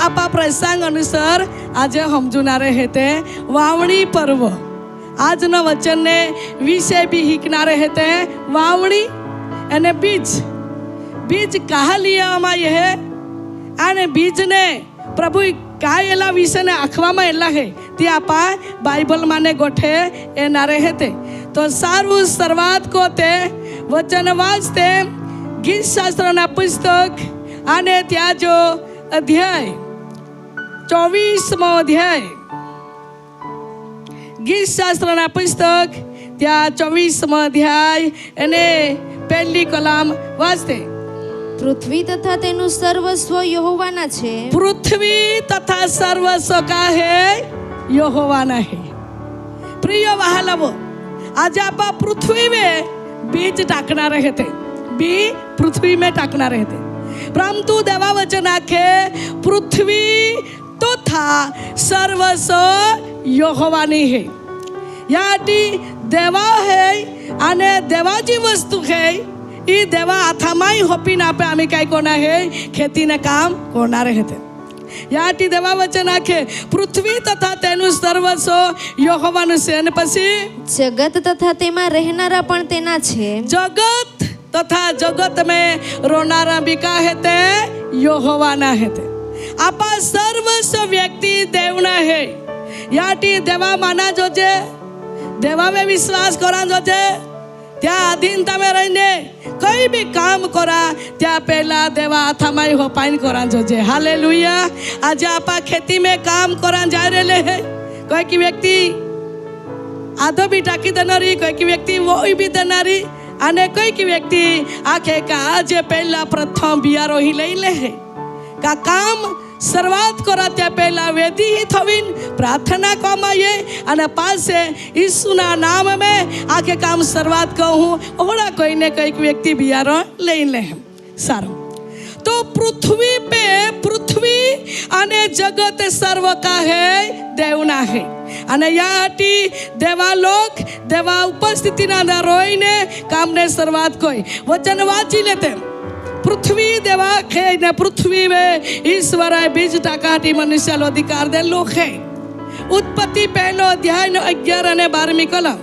आपा प्रसंग अनुसार आज समजुना रहे थे वावणी पर्व। आज न वचन ने विषय भी हिकना रहे थे वावणी અને બીજ। બીજ કહા લીયામાં એ અને બીજને પ્રભુ કાયેલા વિષયને આખવામાં એલા હે તે આપા બાઇબલ માને ગોઠે એ ના રહે તે તો સારું શરૂઆત કો તે વચન વાંચતે ગીત શાસ્ત્રના પુસ્તક અને ત્યાં જો અધ્યાય 24મો અધ્યાય ગીત શાસ્ત્રના પુસ્તક ત્યાં 24મો અધ્યાય અને પહેલી કલામ વાંચતે પૃથ્વી તથા તેનું સર્વસ્વ યહોવાના છે। પૃથ્વી તથા સર્વસ્વ કા હે યહોવાના હે। प्रिय वहालवो आज आप पृथ्वी में बीज टाकना रहे थे बी पृथ्वी में टाकना रहे थे परंतु देवा वचन आखे पृथ्वी तथा सर्वस्व यहोवानी है। याटी देवा है आने देवाची वस्तु है ई देवा हाथामाई होपीन आपे आम्ही काय कोणा है खेती ने काम कोणा रहे थे। याटी देवा वचन आखे पृथ्वी तथा तेनु सर्वस्व यहोवानु છે અને પછી જગત તથા તેમાં રહેનારા પણ તેના છે। जगत तथा जगत में रोनारा भी का है ते यहोवाना है ते आपा सर्वस्व व्यक्ति देवना है। याटी देवा माना जोजे देवा में विश्वास करा जोजे त्या अधीनता में रहीने कई भी काम करा त्या पहला देवा हाथामाई होपाइन करा जोजे। हालेलुया। आज आपा खेती में काम करा जा रहे हैं कोई की व्यक्ति आधो भी टाकी देनारी कोई की व्यक्ति वो भी देनारी અને કોઈ કી વ્યક્તિ આખે કા આજે પહેલા પ્રથમ બિયારો હી લઈ લે હે કા કામ શરૂઆત કરા ત્યાં પહેલા વેદી હી થવીન પ્રાર્થના કમાઈએ અને પાછે ઈસુના નામ में આખે કામ શરૂઆત કહું ઓડા કોઈ ને કોઈ વ્યક્તિ બિયારો લઈ લે સારું। तो पृथ्वी पे पृथ्वी અને જગત સર્વ કા હે દેવના હે અને યાટી દેવા લોક દેવા ઉપસ્થિતિના રોઈને કામને શરૂઆત કોઈ વચન વાંચી લેતે पृथ्वी देवा है ने पृथ्वी में ईश्वर बीज टाकाटी मनुष्य लो अधिकार दे लोक है। उत्पत्ति पहलो अध्याय 11 અને 12મી કલમ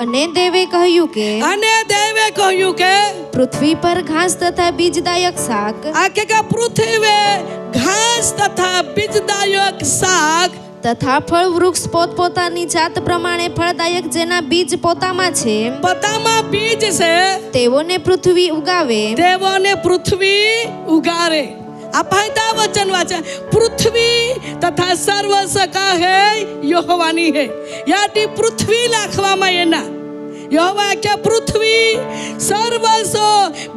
અને દેવે કહ્યું કે પૃથ્વી પર ઘાસ તથા બીજદાયક શાક આકે કા પૃથ્વી ઘાસ તથા બીજદાયક શાક તથા ફળ વૃક્ષ પોતપોતાની જાત પ્રમાણે ફળદાયક જેના બીજ પોતામાં છે પોતામાં બીજ છે તેઓને પૃથ્વી પૃથ્વી ઉગારે। અપાયતા વચન વાચન પૃથ્વી તથા સર્વસ્વ કા હે યહોવાની હે। યાટી પૃથ્વી લાખવામાં એના यहोवा क्या पृथ्वी सर्वस्व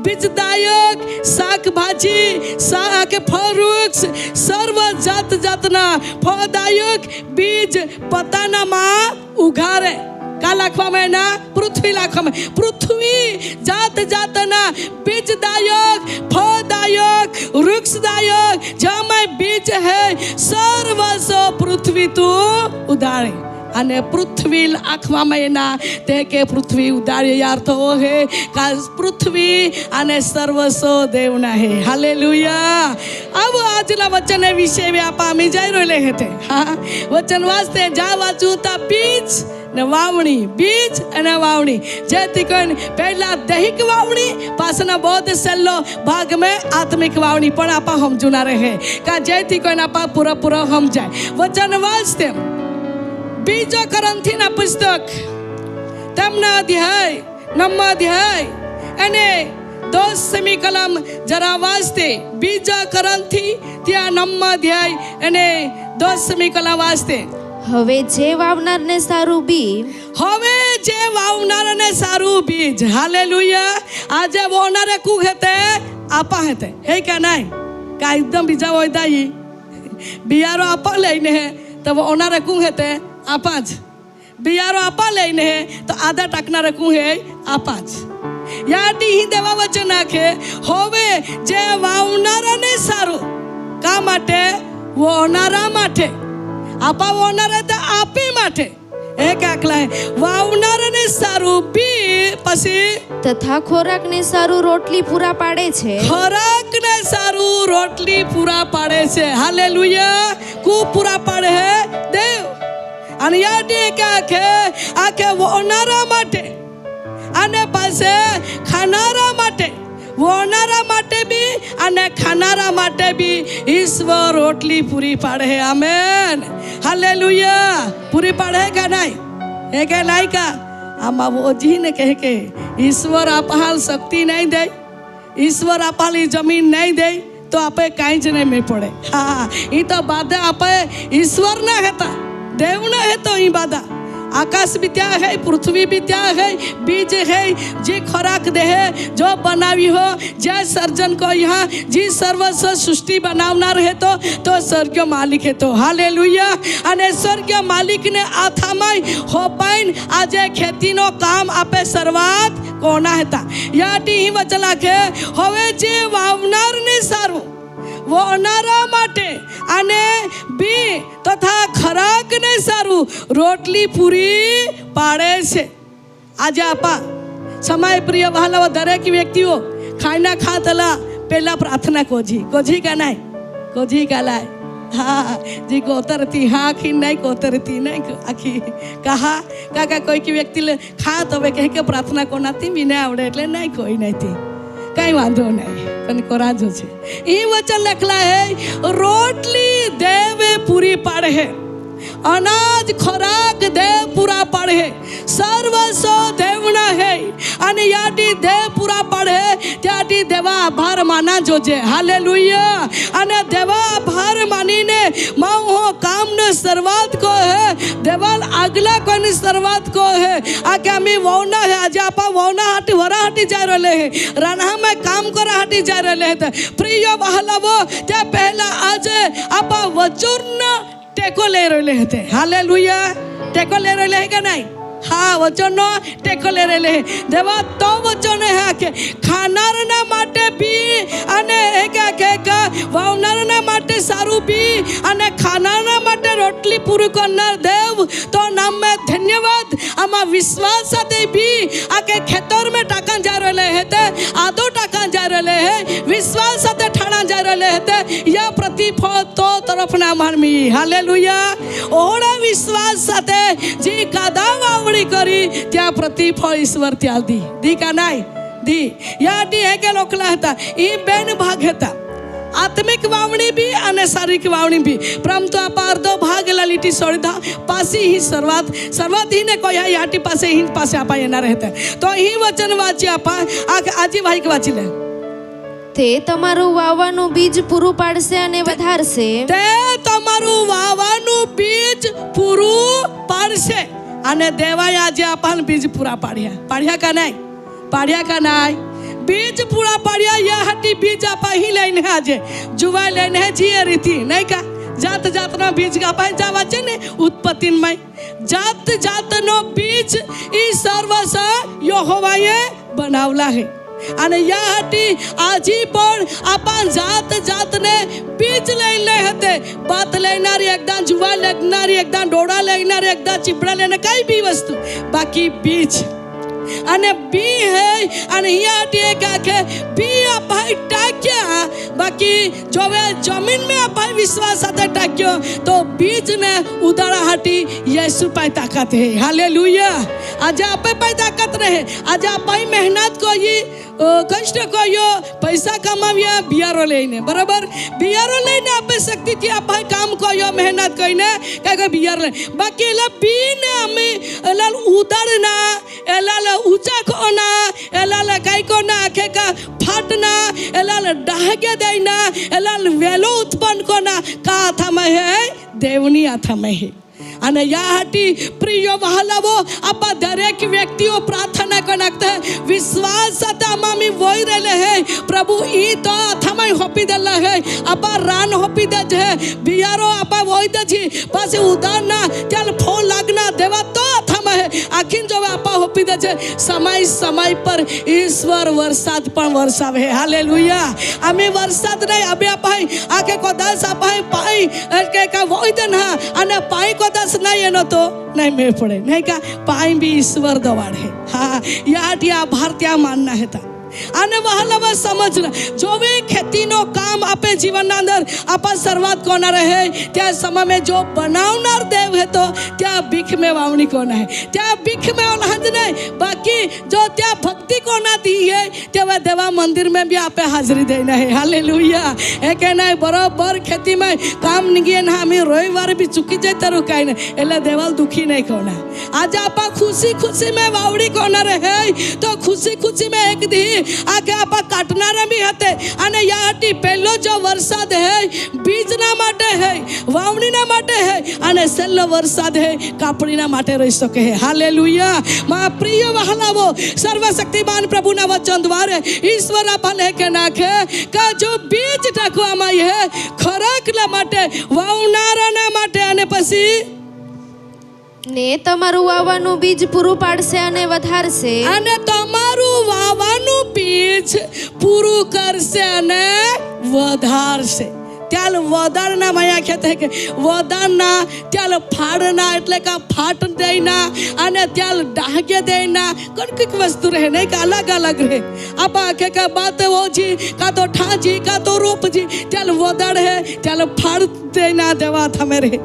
बीजदायक शाकभाजी शाक फल वृक्ष सर्व जात जातना फलदायक बीज पताना मां उगारे का लाखवा में ना पृथ्वी लाखवा में पृथ्वी जात जातना बीजदायक फलदायक वृक्षदायक जहाँ बीज है सर्वस्व पृथ्वी तू उदारे અને પૃથ્વી આંખવામાં એના તે કે પૃથ્વી ઉદાર્ય અર્થ હે કા પૃથ્વી અને સર્વસ્વ દેવના હે। હાલેલુયા। अब આજના વચન વિશે આપા અમે જઈ રહેલે હતે હા વચન વાસ્તે જા વાંચું તા બીજ ને વાવણી બીજ અને વાવણી જેથી કરીને પહેલા દૈહિક વાવણી પાછના બૌદ્ધ સેલ્લો ભાગ में આત્મિક વાવણી પણ આપા સમજુના રહે કા જેથી કરીને આપા પૂરા સમજાય। વચન વાંચતે बीजा करंथी ना पुस्तक तमना अध्याय 9 अध्याय अने 10મી કલમ जरा वास्ते बीजा करंथी त्या 9 अध्याय अने 10મી કલમ वास्ते હવે જે વાવનારને સારું બીજ હાલેલુયા। આજે વોનારે કુ हेते आपा हेते हे का नाही का एकदम बीजा होयदाई बियारो आपा लईने है तब ओनारे कु हेते आपाज बियारो आपा लईने है तो आधा टाकना रखूं है आपाज। याटी ही देवा वचन आखे होवे जे वावनारा ने सारू का माटे वोनारा माटे आपा वोनारा तो आपे माटे એક આકલા વાવનારને સારું બી પછી તથા ખોરાકને સારું રોટલી પૂરા પાડે છે. ખોરાકને સારું રોટલી પૂરા પાડે છે. હાલેલુયા. કુ પૂરા પાડે હે દેવ. અને યાદી કે આખે વોનારા માટે અને પાસે ખાનારા માટે, વોનારા માટે બી અને ખાનારા માટે બી ઈશ્વર રોટલી પૂરી પાડે હે. આમેન. હાલેલુયા. પૂરી પાડે હે કે નહીં? હે કે નહીં? કા આમાં ઓજીને કહે કે ઈશ્વર આપહાલ શક્તિ નહીં દે, ઈશ્વર આપહાલી જમીન નહીં દે તો આપણે કાંઈ જ નહીં પડે. હા, એ તો બાધા આપણે ઈશ્વર ના હતા, દેવ ના હતો. એ બાધા आकाश भी त्या है, पृथ्वी भी त्या है, बीज है, जे खुराक दे है, जो बनावी हो, जे सर्जन को यहाँ जी सर्वस्व सृष्टि बनावनार है तो स्वर्गीय मालिक है. तो हालेलुया. અને સ્વર્ગીય માલિકને આથામાં હોપાઈન આજે ખેતીનો કામ આપે શરૂઆત કોના હતા? યાટી ही વચન લાગે હવે જે વાવનારને સારું વોનારા માટે અને બી તથા ખરાકને સારું રોટલી પૂરી પાડે છે. આજે આપા સમય પ્રિય વહાલા દરેક વ્યક્તિઓ ખાઈના ખાતલા પહેલા પ્રાર્થના કોજી કા નહીં? કોજી કા લાય. હા जी कोतरती हाँ आखी नहीं कोतरती नहीं आखी कहा काका कोई की व्यक्ति ले खा तो वे कह के प्रार्थना को नाती भी नहीं आवड़े એટલે નહીં કોઈ નહીં थी કઈ વાંધો નહીં પણ કોરાજો છે. એ વચન લખલા હે રોટલી દેવે પૂરી પાડે હે, અનાજ ખોરાક દેવ પૂરા પાડે હે, સર્વસ્વ દેવના હે. અને યાટી દેવ પૂરા પાડે ત્યાંથી દેવા આભાર માના જોજે. હાલેલુયા. અને દેવા આભાર માનીને માઉ કામને શરૂઆત કો હે દેવાલ આગલા કોની શરૂઆત કો હે આ કે અમે વૌના હે આજે આપા વૌના હાટી વરા હાટી जा रहले है, राना में काम करा हाटी जा रहले है. प्रिय वहालावो त्या पहला आज आपा वचन टेको ले रहले हते. हालेलुया. टेको ले रहले है का नहीं? हाँ वचन टेको ले रहले है. देवा तो वचन है के खानारना માટે બી અને એક વાવનારના માટે સારું બી અને ખાનારના માટે રોટલી પૂરી કરનાર દેવ તો નામ में धन्यवाद. આમાં વિશ્વાસ સાથે બી આ કે ખેતર में टाका जा रहले है आधो टाका जा रहले है विश्वास સાથે ઠાણા जा रहले है या प्रतिफळ तो तरफ ना मानमी. हालेलुया. ઓડા વિશ્વાસ સાથે જે કાદા વાવણી કરી ત્યાં प्रतिफळ ઈશ્વર ત્યાં દી का नाही? दी. યાદી હે કે લોકલા હતા એ બેન ભાગ હતા, આત્મિક વાવણી બી અને શારીરિક વાવણી બી. પરંતુ આ અર્ધો ભાગ લાલીટી સોળીધા પાસી ही શરૂઆત ही ने કોઈ યાટી પાસે ही પાસે આપા એના રહેતા. તો ही વચન વાંચી આપા આજી વાહિક વાંચી લે. તે તમારું વાવવાનું બીજ પૂરું પાડશે અને વધારશે. તે તમારું વાવવાનું બીજ પૂરું પાડશે અને દેવાય આજે આપણ બીજ પૂરા પાડ્યા का નહીં? પાડ્યા का નહીં? बीज पूरा पाड़िया या हटी बीज आपा ही लेने आज जुवा लेने है जी रीति नहीं का जात जात नो बीज का पाए जावा ने उत्पत्ति में जात जात नो बीज ई सर्वस यहोवाए बनावला है. અને યા હટી આજી પણ આપા જાત જાતને બીજ લઈને હતે. બાત લેનારી એકદા જુવા લેનારી એકદા ડોડા લેનારી એકદા ચીપડા લેને કઈ બી વસ્તુ બાકી બીજ અને બી હે. અને અહીંયા હટી કે બી આપા टाक्या बाकी जोवे जमीन में आपा विश्वास સાથે टाक्यो तो बीज ने उदाड़ा हटी यीशु पाई ताकत है. हालेलुया. आज आपे पाई ताकत रहे. आज आपा मेहनत को ये कष्ट को यो पैसा कमाव्या बियारो लईने बराबर बियारो लईने आपे शक्ति थी आपा काम को यो मेहनत कईने काके बियार ले बाकी एला बी ने हमें एला उदाड़ना एला ऊंचा कोना एला काई कोना आखे का फाटना एला डाहगे देना एला वेलो उत्पन्न कोना का था में है देवनी आथा में है. અને યા હટી પ્રિય વહાલાવો આપા દરેક વ્યક્તિઓ પ્રાર્થના કનાકતે વિશ્વાસ સાથે આમાં વોઈ રહેલે હે પ્રભુ ઈ તો અથમાઈ હોપી દેલા હે આપા રાન હોપી દે છે બિયારો આપા વોઈ દે છે પાછે ઉદારના ચાલ ફોન લાગના દેવા તો અથમા હે આખીને જો આપા હોપી દે છે સમય પર ઈશ્વર વરસાદ પણ વરસાવે હાલેલુયા અમે વરસાદ નહીં અમે અપાય આકે કદાચ અપાય પાઈ કે વોઈ દે ના અને પાઈ કદાચ નહીં એનો તો नहीं मेल पड़े नहीं का पाई भी ईश्वर दवाड़े हाँ या भारतीय मानना है था અને વહાલાવા સમજના જો વે ખેતીનો કામ આપે જીવનના અંદર આપા શરૂઆત કોના રહે ત્યાં સમય में जो બનાવનાર દેવ है तो ત્યાં ભીખ में વાવણી કોના है ત્યાં ભીખ में ઓલહંજ નહીં બાકી જો ત્યાં ભક્તિ કોના दी है તેવા દેવા મંદિર में भी આપે હાજરી દેના है હાલેલુયા એ કે નહીં બરોબર ખેતી में કામ નીકળે ના અમે રવિવારે भी ચૂકી જાય તારું કાંઈ નહીં એટલે દેવાલ દુખી નહીં કોના આજે આપા खुशी में વાવણી કોના રહે તો खुशी में एक દી आगे आपा काटनारा भी हते अने याटी पहलो जो वरसाद है बीजना माटे है वावणीना माटे है अने सेल्लो वरसाद है कापड़ीना माटे रही सके है हालेलुया मा प्रिय वहलावो सर्वशक्तिमान प्रभुना वचन द्वारे ईश्वर आपने के नाखे का जो बीज टाकवामां है खोराकना माटे वावनाराना माटे अने पछी ને તમારું વાવવાનું બીજ પૂરું પાડશે અને વધારશે અને તમારું વાવવાનું બીજ પૂરું કરશે અને વધારશે त्याल वदारना माया कहते हैं कि वदारना त्याल फाड़ना એટલે કે ફાટ દેના અને त्याल ડાગે દેના કણકીક વસ્તુ રહે નહીં કે અલગ અલગ રહે આપા કે બાત ઓજી કા તો ઠાજી કા તો રૂપજી त्याल વદાડ હે त्याल ફાડ દેના દેવા થમે રહે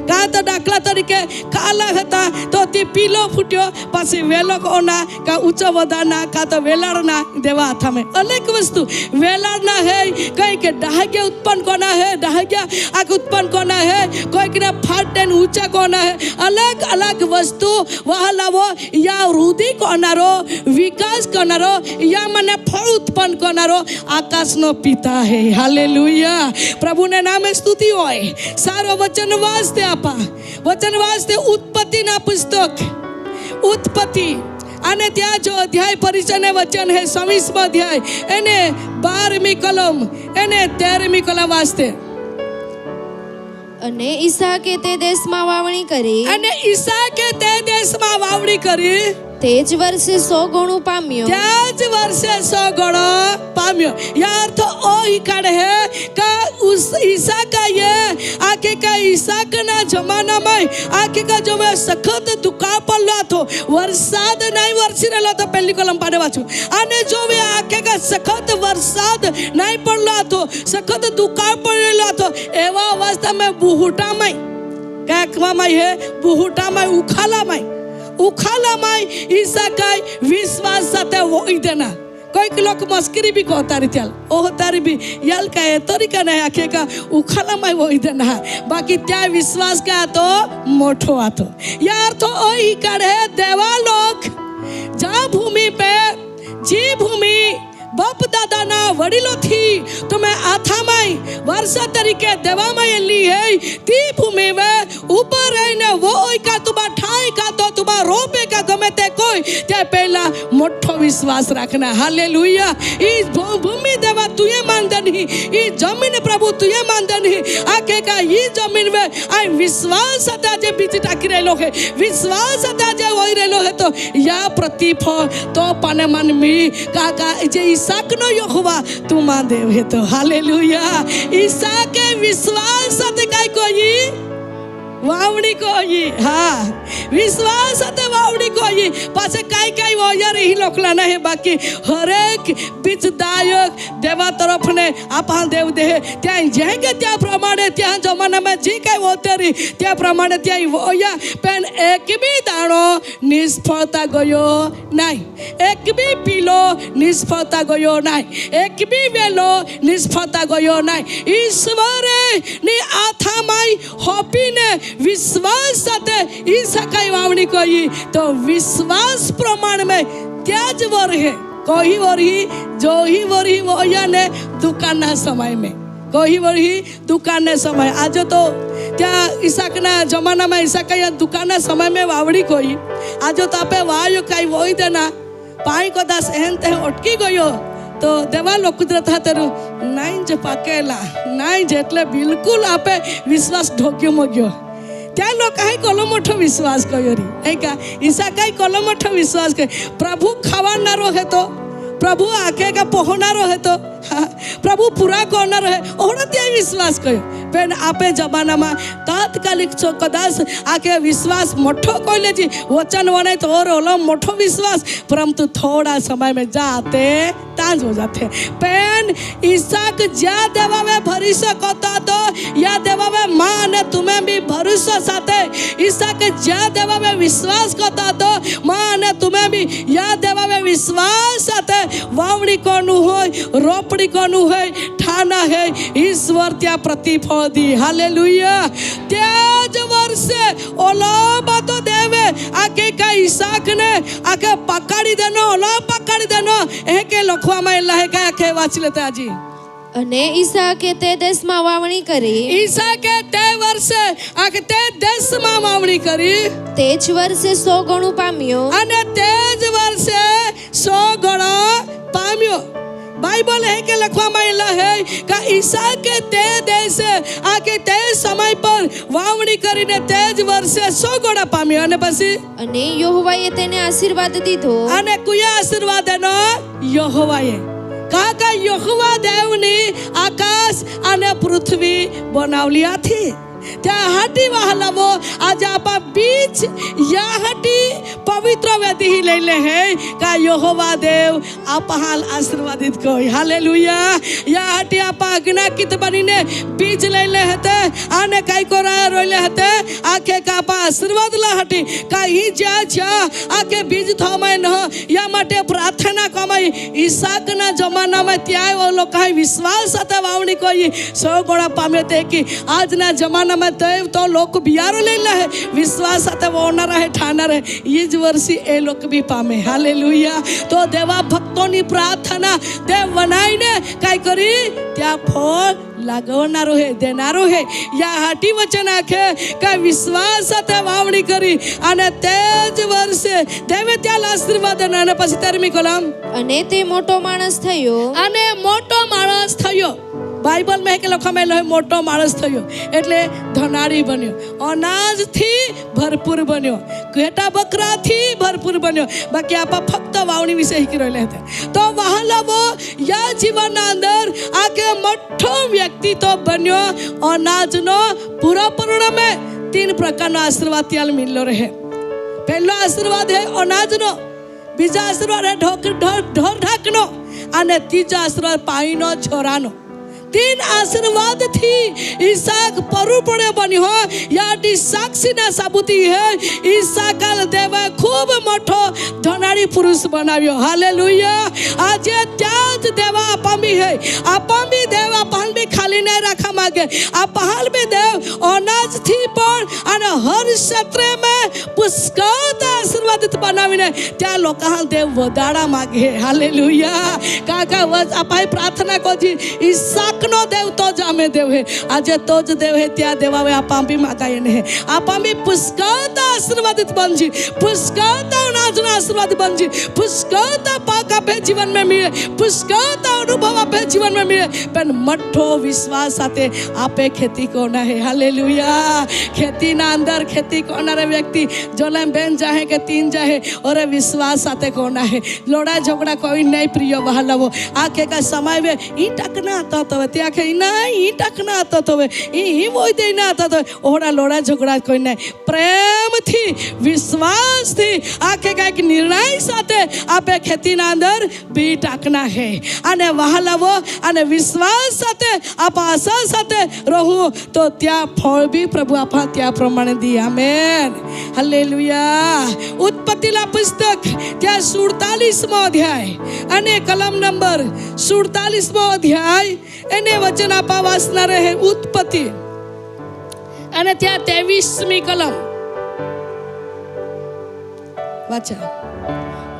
का तो दाखला तरीके काला था तो ती पीलो फूट्यो पासी वेलो कोना का ऊंचा वदाना का तो वेलाड़ना देवा हाथ में अनेक वस्तु वेलाड़ना है कहीं के डाहग्या उत्पन्न कोना है डाहग्या आग उत्पन्न कोना है कोई के फाट देन ऊंचा कोना है अलग अलग वस्तु वहाँ लावो या रुदी कोनारो विकास कोनारो या मने फल उत्पन्न कोनारो आकाश नो पिता है हालेलुया प्रभु ने नाम स्तुति होय सारो वचन वास्ते वचन वास्ते उत्पत्ति ना पुस्तक उत्पत्ति અને ત્યાં જો અધ્યાય પરિચયને વચન હે 26મો અધ્યાય એને 12મી કલમ એને 13મી કલમ વાસ્તે અને ઈસાકે તે દેશમાં વાવણી કરી અને ઈસાકે તે દેશમાં વાવણી કરી તે જ વર્ષે 100 ગણું પામ્યો તે જ વર્ષે 100 ગણો પામ્યો यार तो ओ ही काढ़ है का उस ईसाक का ये आके का ईसाक ना जमाना में आके का जो मैं सखत दुकाळ पडलो હતો વરસાદ નહીં વરસી રહેલો તો પહેલી કલમ પાડે વાંચું અને જો વે આકે का સખત વરસાદ નહીં પડલો હતો સખત દુકાળ પડેલો હતો એવા અવસ્થામાં બુહુટામાં કાકવામાં હે બુહુટામાં ઉખાલામાં ઈસાકાય વિશ્વાસ સાથે વોઈ દેના कोई लोग मस्करी भी कहता रही त्याल ओह तारी भी याल का है तरीका नहीं आखे का उखाला में वो इधर ना बाकी त्या विश्वास का तो मोठो आतो यार तो ओ ही करे देवा लोग जा भूमि पे जी भूमि बाप दादा ना वडीलो थी तुम्हें आथा में वर्षा तरीके देवा में ली है ती भूमि में ऊपर रहने वो का तुम्हारा ठाई का तो तुम्हारा रोपे का गमे ते कोई त्या पहला मोठो विश्वास रखना हालेलुया इस भूमि देवा तुझे मानता नहीं इस जमीन प्रभु तुझे मानता नहीं आके का ये जमीन में आई विश्वास आता जे बीच टाकी रहे लोग है विश्वास आता जे वही रहे लोग है तो या प्रतिफ तो पाने मन में का जे ईसाक नो यहोवा तू मान देव है तो हालेलुया ईसाक के विश्वास साथे काय कोई वावणी कोई हाँ विश्वास साथे वावणी कोई पासे काय काय वोयर ही लोकला नहीं बाकी हरेक बीजदायक देवा तरफ ने आपा देव दे त्या जेंगे त्या प्रमाणे त्या जमाना में जी काय वोतरी त्या प्रमाणे त्या वोया पेन एक भी दाणो निष्फळता गयो नहीं एक भी पीलो निष्फळता गयो नहीं एक भी वेलो निष्फळता गयो नहीं ईश्वरे ने आथा माई होपी ने विश्वास साथे ईसाकाई वावणी कोई तो विश्वास प्रमाण में त्याज वर है कोई वरी जो ही वरी वोया ने दुकान ना समय में कोई वरी दुकान ने समय आज तो त्या ईसाक ना जमाना में ईसाकाई दुकान ना समय में वावड़ी कोई आज तो आपे वायो काई वोई देना पाई को दास एहन ते अटकी गयो तो देवा लोग कुदरत हातेरू नाइन जे पाकेला नाइन जेटले बिल्कुल आपे विश्वास ढोक्यो मग्यो त्या लोकांनी कोलो मोठो विश्वास कयो रे नाही का ईसाकाई कोलो मोठो विश्वास कयो प्रभु खावानारो है तो प्रभु आखे का पोहनारो है तो प्रभु पूरा करनारो है ओहड़ा त्या विश्वास कयो पण आपे जमाना में तात्कालिक छो कदाच आके विश्वास मोठो कोइले जी वचन वने तो और ओलो मोठो विश्वास परंतु थोड़ा समय में जाते ताज हो जाते पेन ईसाक ज्या देवा में भरोसा करता तो या देवा में मां ने तुम्हें भी भरोसा साथे ईसाक ज्या देवा में विश्वास करता तो मां ने तुम्हें भी या देवा में विश्वास साथे वावड़ी कोनु होय रोपड़ी कोनु होय ठाना है ईश्वर त्या प्रतिफल दी हालेलुया त्याज वर्षे ओला बातो देवे आके का ईसाक ने आके पकड़ी देनो ओला पकड़ी देनो एके लखवा में लहे का आके वाच लेते आजी અને ઈસાકે તે દેશમાં વાવણી કરી ईसाके ते वर्षे आके ते देश में वावणी करी તે જ વર્ષે 100 ગણું પામ્યો અને તે જ વર્ષે 100 ગણો પામ્યો बाइबल है के लखवा में है का ईसाके ते देश आके ते समय पर वावणी करीने ते ज वर्षे 100 ગણા પામ્યો અને પછી અને યહોવાએ તેને આશીર્વાદ દીધો અને કુયા આશીર્વાદ એનો યહોવાએ કાકા યહોવા દેવની આકાશ અને પૃથ્વી બનાવલી હતી त्या हटी वहलवो आज आपा बीच या हटी पवित्र वेदी ही ले है का यहोवा देव आप हाल आशीर्वादित कोई हालेलुया या हटी आपा अग्ना कित बनीने बीज ले हते आने काई कोरा रोले हते आके का आपा आशीर्वाद ला हटी का ही जा जा आके बीज थमाय न या माटे प्रार्थना कमाई ईसाक ना जमाना में त्याय वो लोग का विश्वास आता वावणी कोई 100 ગણા पामे ते कि आज ना जमाना में देव तो लोग बियारो ले है विश्वास आते वो ना रहे ठाना रहे ये ज वर्षी ए लोग भी पामे हालेलुया तो देवा भक्तों नी प्रार्थना देव बनाई ने काय करी त्या फल लागवनारो है देनारो है या हाटी वचन आखे का विश्वास आते वावणी करी અને તે જ વર્ષે દેવે ત્યાં આશીર્વાદ અને પછી 13મી કલમ અને તે મોટો માણસ થયો અને મોટો માણસ થયો बाइबल में के लखमेल है मोटो माणस थयो एटले धनाड़ी बन्यो अनाज थी भरपूर बन्यो घेटा बकरा थी भरपूर बन्यो बाकी आपा फक्त वावणी विषय ही रहले हते तो वहाला वो या जीवन अंदर आके मोठो व्यक्ति तो बन्यो अनाज नो पूरा पूर्ण में 3 प्रकारનો आशीर्वाद त्याल मिललो रहे पहलो आशीर्वाद है अनाज नो बीजा आशीर्वाद है ढोर ढाकनो અને ત્રીજો આશીર્વાદ પાણીનો છોરાનો 3 आशीर्वाद थी ईसाक परु पड़े बनी हो याटी साक्षी ना साबुती है ईसाकाल देवा खूब मोठो धनाड़ी पुरुष बनाव्यो हालेलुया आज त्याज देवा आपामी है आपामी देव आपाल भी खाली नहीं रखा मागे आपाल भी देव अनाज थी पण અને હર ક્ષેત્રે में પુષ્કળ આશીર્વાદિત બનાવીને ત્યાં લોકા દેવ વધાડા માગે હાલેલુયા કાકા આપાએ પ્રાર્થના કોજી ઈસાક નો देव तो जामे देव है आज तो ज देव है त्या देवावे आपा भी मागाय ने आपा भी पुष्कळ आशीर्वादित बनजी पुष्कळ अनाजनो आशीर्वाद बनजी पुष्कळ पाक आपे जीवन में मिले पुष्कळ अनुभव आपे जीवन में मिले पण मठो विश्वास साथे आपे खेती कोना है हालेलुया खेती ना अंदर खेती कोनारे व्यक्ति जोले बेन जाहे के 3 जाहे और विश्वास साथे कोना है लोड़ा झगड़ा कोई नहीं प्रिय बहालवो आके का समय में ई टकना तो त्या के ना ई टकना तो ई मोय देना तो ओड़ा लोड़ा झगड़ा कोई नहीं प्रेम थी विश्वास थी आके का एक निर्णय साथे आपे खेती ना अंदर बी टाकना है અને વહાલાવો અને વિશ્વાસ સાથે આપ આશા સાથે રહો તો ત્યાં ફળ બી પ્રભુ આપા ત્યાં પ્રમાણે દી આમેન હાલેલુયા ઉત્પત્તિના પુસ્તક ત્યાં 47મો અધ્યાય અને કલમ નંબર 47મો અધ્યાય એને વચન આપા વાસના રહે ઉત્પત્તિ અને ત્યાં 23મી કલમ વાંચા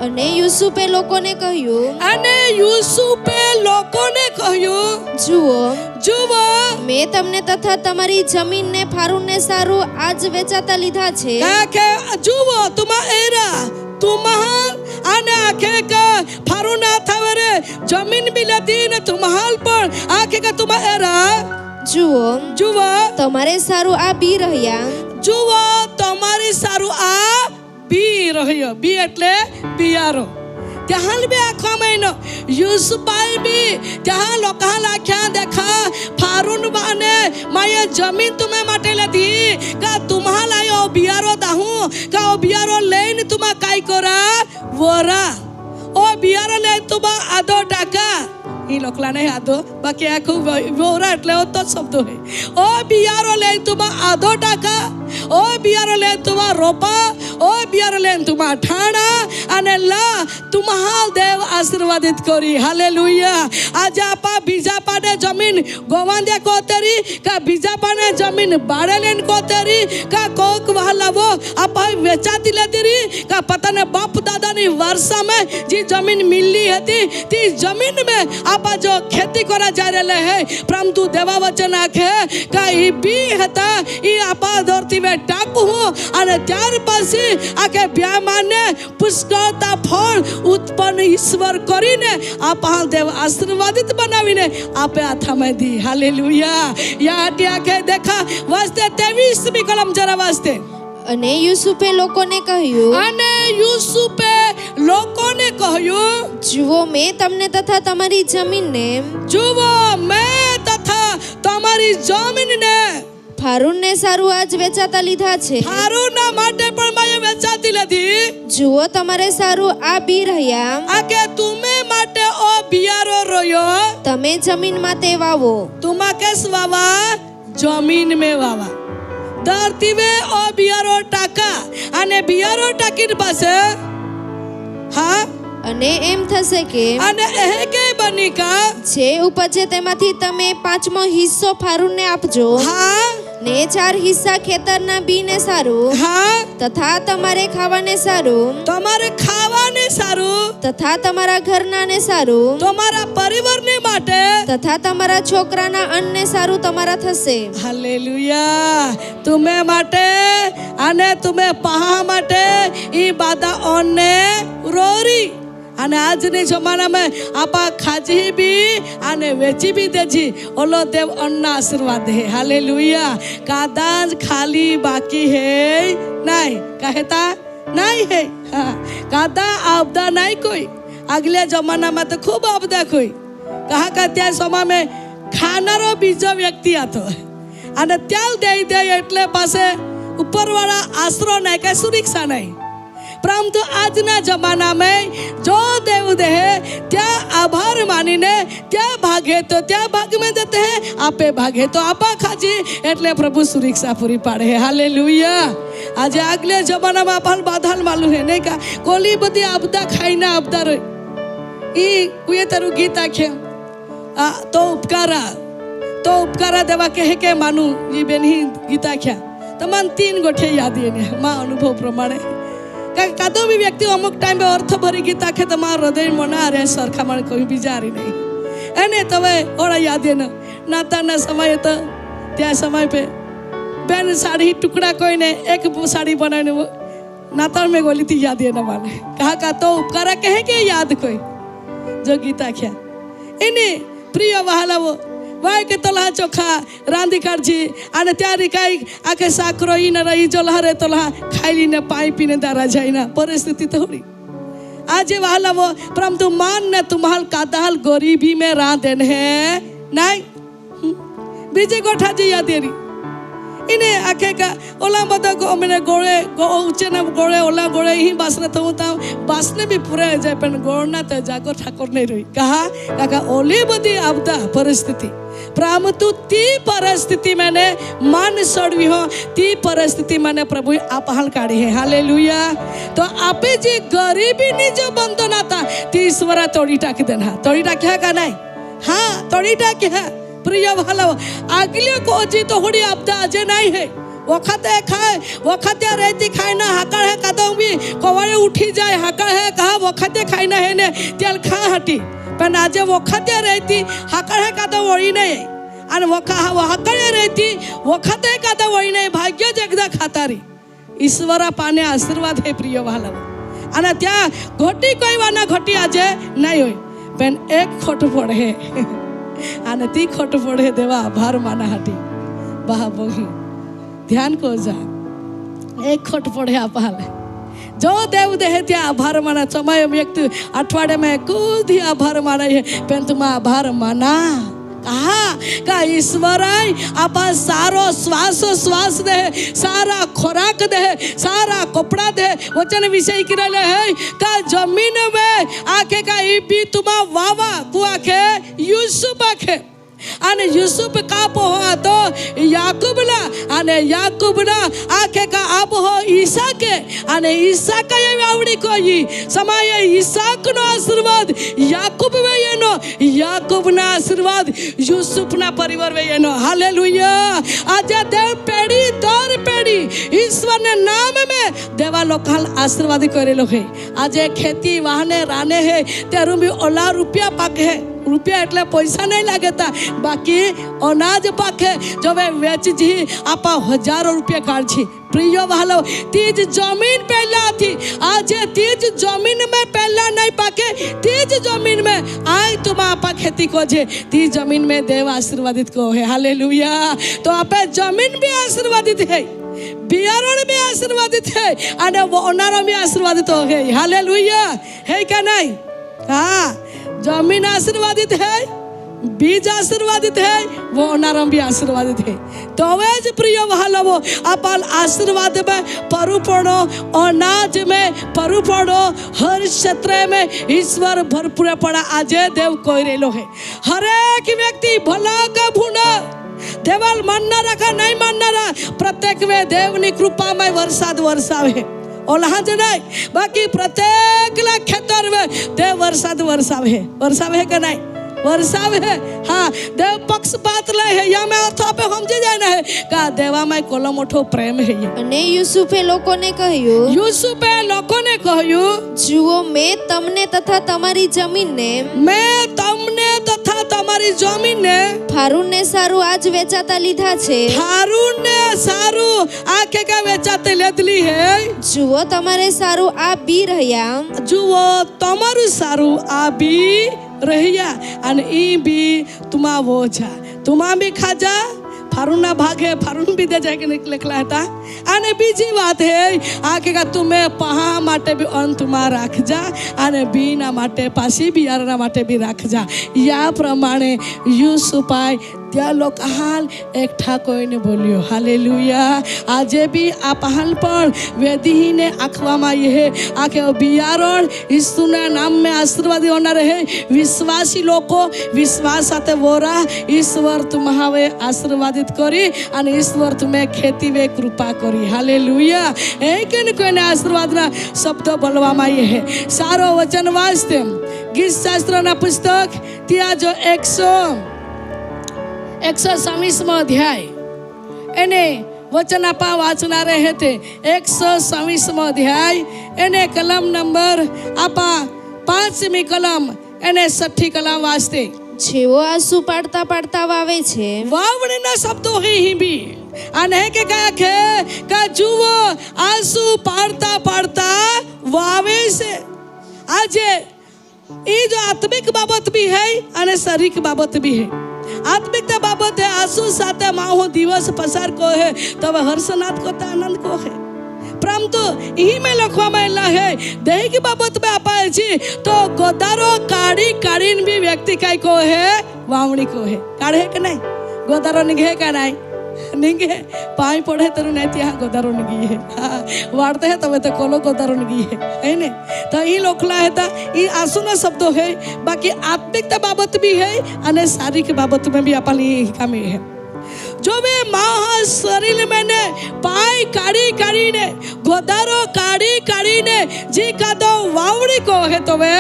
અને યુસુફે લોકોને કહ્યું અને યુસુફે લોકોને કહ્યું જુઓ મેં તમને તથા તમારી જમીનને ફારૂનને સારું આજ વેચાતા લીધા છે કે જુઓ તુમા એરા તુમહાલ અને આખે કા ફારૂન થાવરે જમીન બી લતી ને તુમહાલ પણ આખે કા તુમા એરા જુઓ તમારે સારું આ બી રહ્યા જુઓ તમારી સારું આ બી રહ્યો, બી એટલે બિયારો. ત્યાં બી આખવામાં એનો યુસુફાઈ બી ત્યાં લોકો લાખ્યા દેખા ફારૂન બાને માએ જમીન તુમે માટે લીધી કા તુમ્હા લાયો બિયારો દાહું કા ઓ બિયારો લઈને તુમા કાઈ કોરા વોરા ઓ બિયારો લઈને તુમા આધો ટાકા એ લોકલા નહીં આધો બાકી આખું વોરા એટલે તો શબ્દો હે. ઓ બિયારો લઈને તુમા આધો ટાકા, ઓ બિયારો લઈને તુમા રોપા, ઓ બિયારો લઈને તુમા ઠાણા અને લા તુમ્હા દેવ આશીર્વાદિત કરી. હાલેલુયા. આજે આપા બીજા પાને જમીન ગોવાંદ્યા કોતરી કા બીજા પાને જમીન બાળે લઈને કોતરી કા કોક વહાલાવો આપા વેચાતી લેતી કા પતાને બાપ દાદાની વારસામાં જે જમીન મિલી હતી તે જમીન में आपा जो खेती करा जा रहे हैं परंतु देवा वचन आखे का ई बी હતા ઈ આપા ધરતી में टाकू हूँ અને ત્યાર પછી આકે બ્યામાને પુષ્કળતા ફળ ઉત્પન્ન ઈશ્વર કરીને આપા દેવ આશીર્વાદિત બનાવીને આપે હાથમાં દી. હાલેલુયા. યાટી આકે દેખા વાસ્તે 23મી કલમ જરા વાસ્તે. અને યુસુફે લોકોને કહ્યું, અને યુસુફે લોકોને કહ્યું, જુઓ મેં તમને તથા તમારી જમીનને, જુઓ મેં તથા તમારી જમીનને ફારૂનને સારું આજ વેચાતા લીધા છે. ફારૂનના માટે પણ મેં વેચાતી લીધી. જુઓ તમારે સારું આ બી રહ્યા, આકે તુમે માટે ઓ બિયારો રોયો, તમે જમીનમાં તે વાવો. તુમા કેસ વાવા જમીન में વાવા. ધરતી में ઓ બિયારો ટાકા અને બિયારો ટાકીને પાસે હા અને એમ થશે કે અને એ કે બની કા જે ઉપજે તેમાંથી તમે 5મો હિસ્સો ફારૂનને આપજો. હા ને 4 હિસ્સા ખેતરના બીને સારું, હા તથા તમારે ખાવાને સારું, તમારે ખાવાને સારું, તથા તમારા ઘરનાને સારું, તમારા પરિવારને માટે, તથા તમારા છોકરાના અન્નને સારું તમારા થશે. હાલેલુયા. તુમે માટે અને તુમે પહા માટે ઈ બાદા ઓને રોરી. અને આજની જમાનામાં આપા ખાજી બી અને વેચી બી દેજી ઓલો દેવ અન્ન આશીર્વાદ હે. હાલેલુયા. કાદાજ ખાલી બાકી હે નહીં કહેતા નહીં હે. હા કાદા આપदा नहीं कोई. अगले जमाना में तो खूब आपदा कोई कहा का त्या समय में खानारो बीजो व्यक्ति હતો અને ત્યાલ દઈ દે એટલે પાસે ઉપરવાળા આશરો નહીં કે સુરક્ષા નહીં. परंतु આજના જમાનામાં જો દેવ દે ત્યાં આભાર માનીને ત્યાં ભાગે તો ત્યાં ભાગ में देते हैं, आपे भागे तो आपा खाजी એટલે પ્રભુ સુરક્ષા પૂરી પાડે. હાલેલુયા. આજે આગલે જમાનામાં આપણ બાધાલ માલું હે નહીં કા કોલી બધી આપદા ખાઈને આપદા રહી. ઈ કુએ તારું ગીત આખે તો ઉપકારા દેવા કહે કે માનું ઈ બેની ગીત આખ્યા તમામ 3 ગોઠે યાદ એને માં અનુભવ પ્રમાણે કાદો બી વ્યક્તિ અમુક ટાઈમ पे અર્થ ભરી ગીત આખે તમારા હૃદય મના રે સરખામણ કોઈ બીજારી નહીં એને તમે ઓળા યાદ એને નાતાના સમયે તો ત્યાં સમય पे બેન સાડી ટુકડા કોઈને એક સાડી બનાવીને નાતાલ में गोली थी याद ना माने कहा का तो उपकारा कहे के याद कोई जो गीता क्या इने प्रिय वहालावो वाय के तोला चोखा रांधी काढजी અને ત્યારે કાઈ આકે સાકરો ઈ ન રહી જો લહરે તોલા ખાઈલી ને પાઈ પીને દારા જાય ના પરિસ્થિતિ થોડી આજે વહાલાવો परंतु मान ने तुम्हाल कादाल गरीबी में रांधन है नहीं बीजे गोठा जी यादेरी इने आखे का ओला मत को मैंने गोळे गो ऊंचे ना गोळे ओला गोळे ही बासने तो ता बासने भी पूरे जाय पण गोळना तो जागो ठाकुर नहीं रही कहा काका ओली बदी आपदा परिस्थिति परंतु ती परिस्थिति मैंने मान सड़वी हो ती परिस्थिति मैंने प्रभु आप हाल काढ़ी है. हालेलुया. तो आपे जी गरीबी नी जो बंधना था ती ईश्वरा तोड़ी टाकी देना तोड़ी टाक्या का नहीं हाँ तोड़ी टाकी है प्रिय भाला आगले को जी तो हुडी आपदा अजे नहीं है वखते खाए वखते रहती खाना हाकड़ है कदम भी कोवाळे उठी जाए हाकड़ है कहा वखते खाना है ने तेल खा हटी पण आज वखते रहती हाकड़ है कदम वळी नहीं आणि हाकड़े रहती वखते कदम वळी नहीं भाग्य जगदा खातारी ईश्वरा पाने आशीर्वाद है प्रिय भाला आणि त्या घोटी कोई वाना घोटी आजे नहीं होय पण एक खोट पड़े અને તી ખોટ પડે દેવા આભાર માના હાટી બહા બહી ध्यान को जा એક ખોટ પડે આપાલે જો દેવ દેહ ત્યાં આભાર માના સમય વ્યક્તિ અઠવાડિયા में खुद ही आभार माना है पण तुम्हा आभार माना कहा का ईश्वर आपा सारो श्वास दे सारा खोराक दे सारा कपड़ा दे वचन विषय किरले है का जमीन में आके का ई भी तुम्हा वावा तू आके यूसुफ आके અને યુસુફ કાપો હતો યાકૂબના અને યાકૂબના આખે કા આપ હો ઈસાકે અને ઈસાકે આવડી કોઈ સમયે ઈસાકનો આશીર્વાદ યાકૂબ વેયનો યાકૂબના આશીર્વાદ યુસુફના પરિવાર વેયનો હાલેલુયા આજે દેવ પેઢી દર પેઢી ઈશ્વરના નામ में देवा लोग आशीर्वाद करेलो है आज खेती वाहने राने है तेरू भी ओला रुपया पाक है रुपया એટલે પૈસા નહીં લાગતા બાકી અનાજ પાકે જો વેચ જી આપા હજારો રૂપિયા કાઢ પ્રિય વાલો तीज जमीन पहला थी आज तीज जमीन में पहला नहीं पाके तीज जमीन में आए तुम आपा खेती को जे तीज जमीन में देव आशीर्वादित को है हालेलुया तो आपे जमीन भी आशीर्वादित है बियारण भी आशीर्वादित है और वो ओनारो भी आशीर्वादित हो गई हालेलुया है क्या नहीं हाँ जमीन आशीर्वादित है बीज आशीर्वादित है वो ओनारम भी आशीर्वादित है तो वेज प्रिय वहालवो अपन आशीर्वाद में परिपूर्ण अनाज में परिपूर्ण हर क्षेत्र में ईश्वर भरपूर पड़ा आज देव कोई रेलो है हर एक व्यक्ति भला का भूना देवाल मानना रखा नहीं मानना रहा प्रत्येक वे देवनी कृपा में वरसाद वर्षावे ओला ज नहीं बाकी प्रत्येक ला खेतर में देव वरसावे है का नहीं वर्षावे है हाँ देव पक्षपात ले है या मैं अर्थ पे समझी जाए ना है का देवा में कोलो मोठो प्रेम है ये અને યુસુફે લોકોને કહ્યું यूसुफे लोगों ने कह્યું જુઓ મેં તમને તથા તમારી જમીનને मैं तमने तथा તમારી જમીનને ફારૂનને સારું આજ વેચાતા લીધા છે हारून ने सारू आके का वेचाते लेदली है જુઓ તમારે સારું આ બી રહ્યા जुओ તમારું સારું આ બી रहिया અને ई भी तुमा वो छा तुमा भी खाजा फारूना भागे फारून भी दे जाके निकला था અને બીજી વાત હે આકે કા તુમે પહા માટે બી અન તુમા રાખજા અને બીના માટે પાછી બિયારના માટે બી રાખજા યા પ્રમાણે યુસુફાઈ त्या लोग हाल एकठा कोઈને બોલ્યો હાલેલુયા આજે બી આ પહાલ પણ વેદીને આખવામાં ये है આકે બિયારણ ઈસુના નામ में આશીર્વાદ હોનાર है વિશ્વાસી લોકો વિશ્વાસ સાથે વોરા ઈશ્વર तुम्हारे आशीर्वादित करी અને ઈશ્વર તમે ખેતી વે કૃપા કરી હાલેલુયા એકેન કોઈને આશીર્વાદના શબ્દ બોલવામાં ये है સારો વચન વાંચતે ગીત શાસ્ત્રના પુસ્તક ત્યાં જો 127 अध्याय एने वचन आपा वाचनारे हेते 127 अध्याय एने कलम नंबर आपा 5મી कलम एने 6ઠી कलम वाचते જેવો આંસુ પાડતા પાડતા વાવે છે વાવણીના શબ્દો ही भी અને કે કયા છે કે જુઓ આંસુ પાડતા પાડતા વાવે છે આજે એ जो आत्मिक बाबत भी है અને शारीरिक बाबत भी है आत्मिकता बाबत है आंसू साथे माहो दिवस पसार को है तब हर्षनाथ को आनंद को है परंतु यही में लखवामायला है दैहिक बाबत में अपाय छी तो गोदारो काढ़ी काढ़ीन भी व्यक्ति काय को है वावणी को है काढ़े के नहीं गोदारो निघे का नहीं निघे पाई पड़े तर नहीं ત્યાં गोदारो निघी है वाढ़ते है तब तो कोलो गोदारो निघी है ने तो ये लोखला है ता ये आंसुना शब्दों है बाकी आत्मिकता बाबत भी है અને શારીરિક બાબત में भी अपन ये कामी है जो वे मां शरीर में ने पाई काढ़ी काढ़ी ने गोदारो काढ़ी काढ़ी ने जी का दो वावड़ी को है तो वे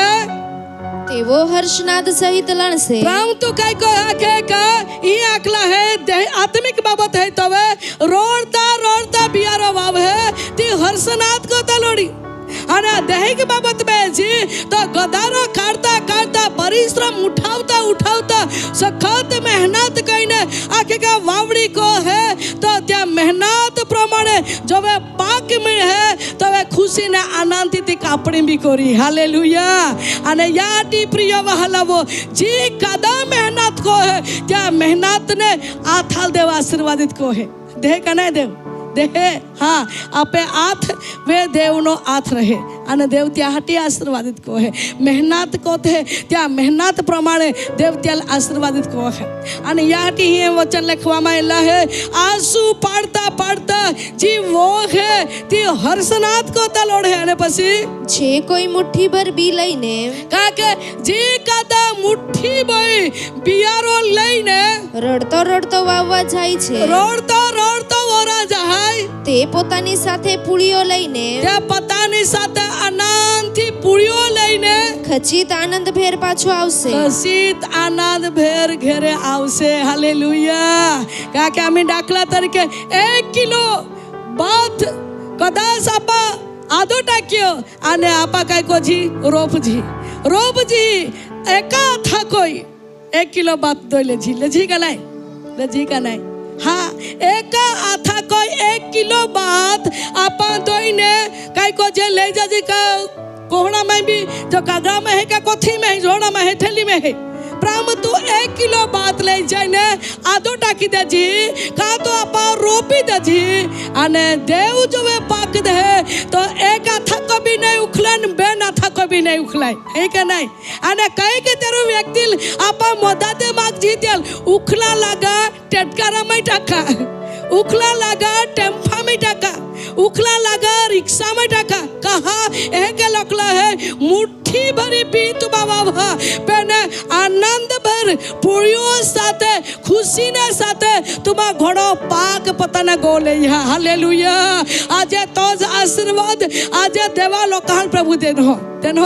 તેવો હર્ષનાદ સહિત લણશે परंतु काय को आखे का ये आकला है आत्मिक बाबत है तो वे रोड़ता रोड़ता बियारो वाव है ती हर्षनाद को तलोड़ी અને દૈહિક બાબત में जी तो गदारो काढ़ता काढ़ता परिश्रम उठावता उठावता सखत मेहनत कईने आखे का वावड़ी को है तो त्या मेहनत प्रमाणे जो वे पाक में है तो वे खुशी ने आनंद थी कापड़ी भी करी हालेलुया અને याटी प्रिय वहलावो जी कदा मेहनत को है त्या मेहनत ने आथाल देव आशीर्वादित को है देह का नहीं देव દેહે હા આપે હાથ વે દેવનો હાથ રહે અને દેવ ત્યાં હાટી આશીર્વાદિત કહે મહેનત કહે ત્યાં મહેનત પ્રમાણે દેવ ત્યાં આશીર્વાદિત કહે અને યાટી એ વચન લખવામાં આવેલા હે આંસુ પાડતા પાડતા જી વો હે તે હર્ષનાદ કોતા લોડે અને પછી જે કોઈ મુઠ્ઠીભર બી લઈને કાકે જે કાદા મુઠ્ઠી ભાઈ બિયારો લઈને રડતો રડતો વાવવા જાય છે, રોડતો રોડતો વરા જાય તે પોતાની સાથે પૂળીઓ લઈને ત્યાં પોતાની સાથે આનંદથી પૂળીઓ લઈને ખચિત આનંદ ભેર પાછો આવશે. ખસીત આનંદ ભેર ઘેરે આવશે. હાલેલુયા. કારણ કે અમે દાખલા તરીકે 1 કિલો ભાત કદાચ આપા આદો ટાક્યો અને આપા કાંઈ કોજી રોપજી એકા થા કોઈ 1 કિલો ભાત દોઈ લેજી का नहीं हाँ एका आथा कोई 1 किलो भात आपा दोईने काई को जे ले जाजी का कोहड़ा में भी जो कागड़ा में है का कोथी में है झोड़ा में है थैली में है प्राम तू 1 किलो भात ले जाने आदो टाकी देजी का तो आपा रोपी देजी अने देव जो वे पाक दे तो एक आथा को भी नहीं उखलाय बे आथा को भी नहीं उखलाय है के नहीं अने कई के तेरो व्यक्ति आपा मोदाते माग जी तेल उखला लगा टेटकारा में टाका उखला लगा टेम्पा में टाका उखला लगा रिक्शा में टाका कहा एक लकला है मुट्ठी भरी बीत बाबा पेने आनंद भर पुड़ियों साथे खुशी ने साथे तुम्हारा घोड़ो पाक पता न गोले हालेलुया. आज तो आशीर्वाद आज देवा लोकाल प्रभु देन हो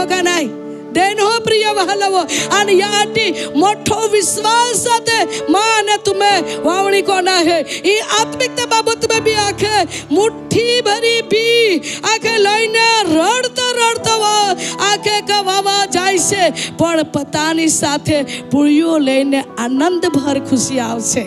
का नहीं देन हो प्रिय वहालवो आणि याटी मोठो विश्वास साथे माने तुम्हें वावणी कोना है ई आत्मिकता बाबत में भी आखे मुट्ठी भरी भी आखे लईने रड़ता आखे का वावा जाय से पण पतानी साथे पुळियो लईने आनंद भर खुशी आवशे.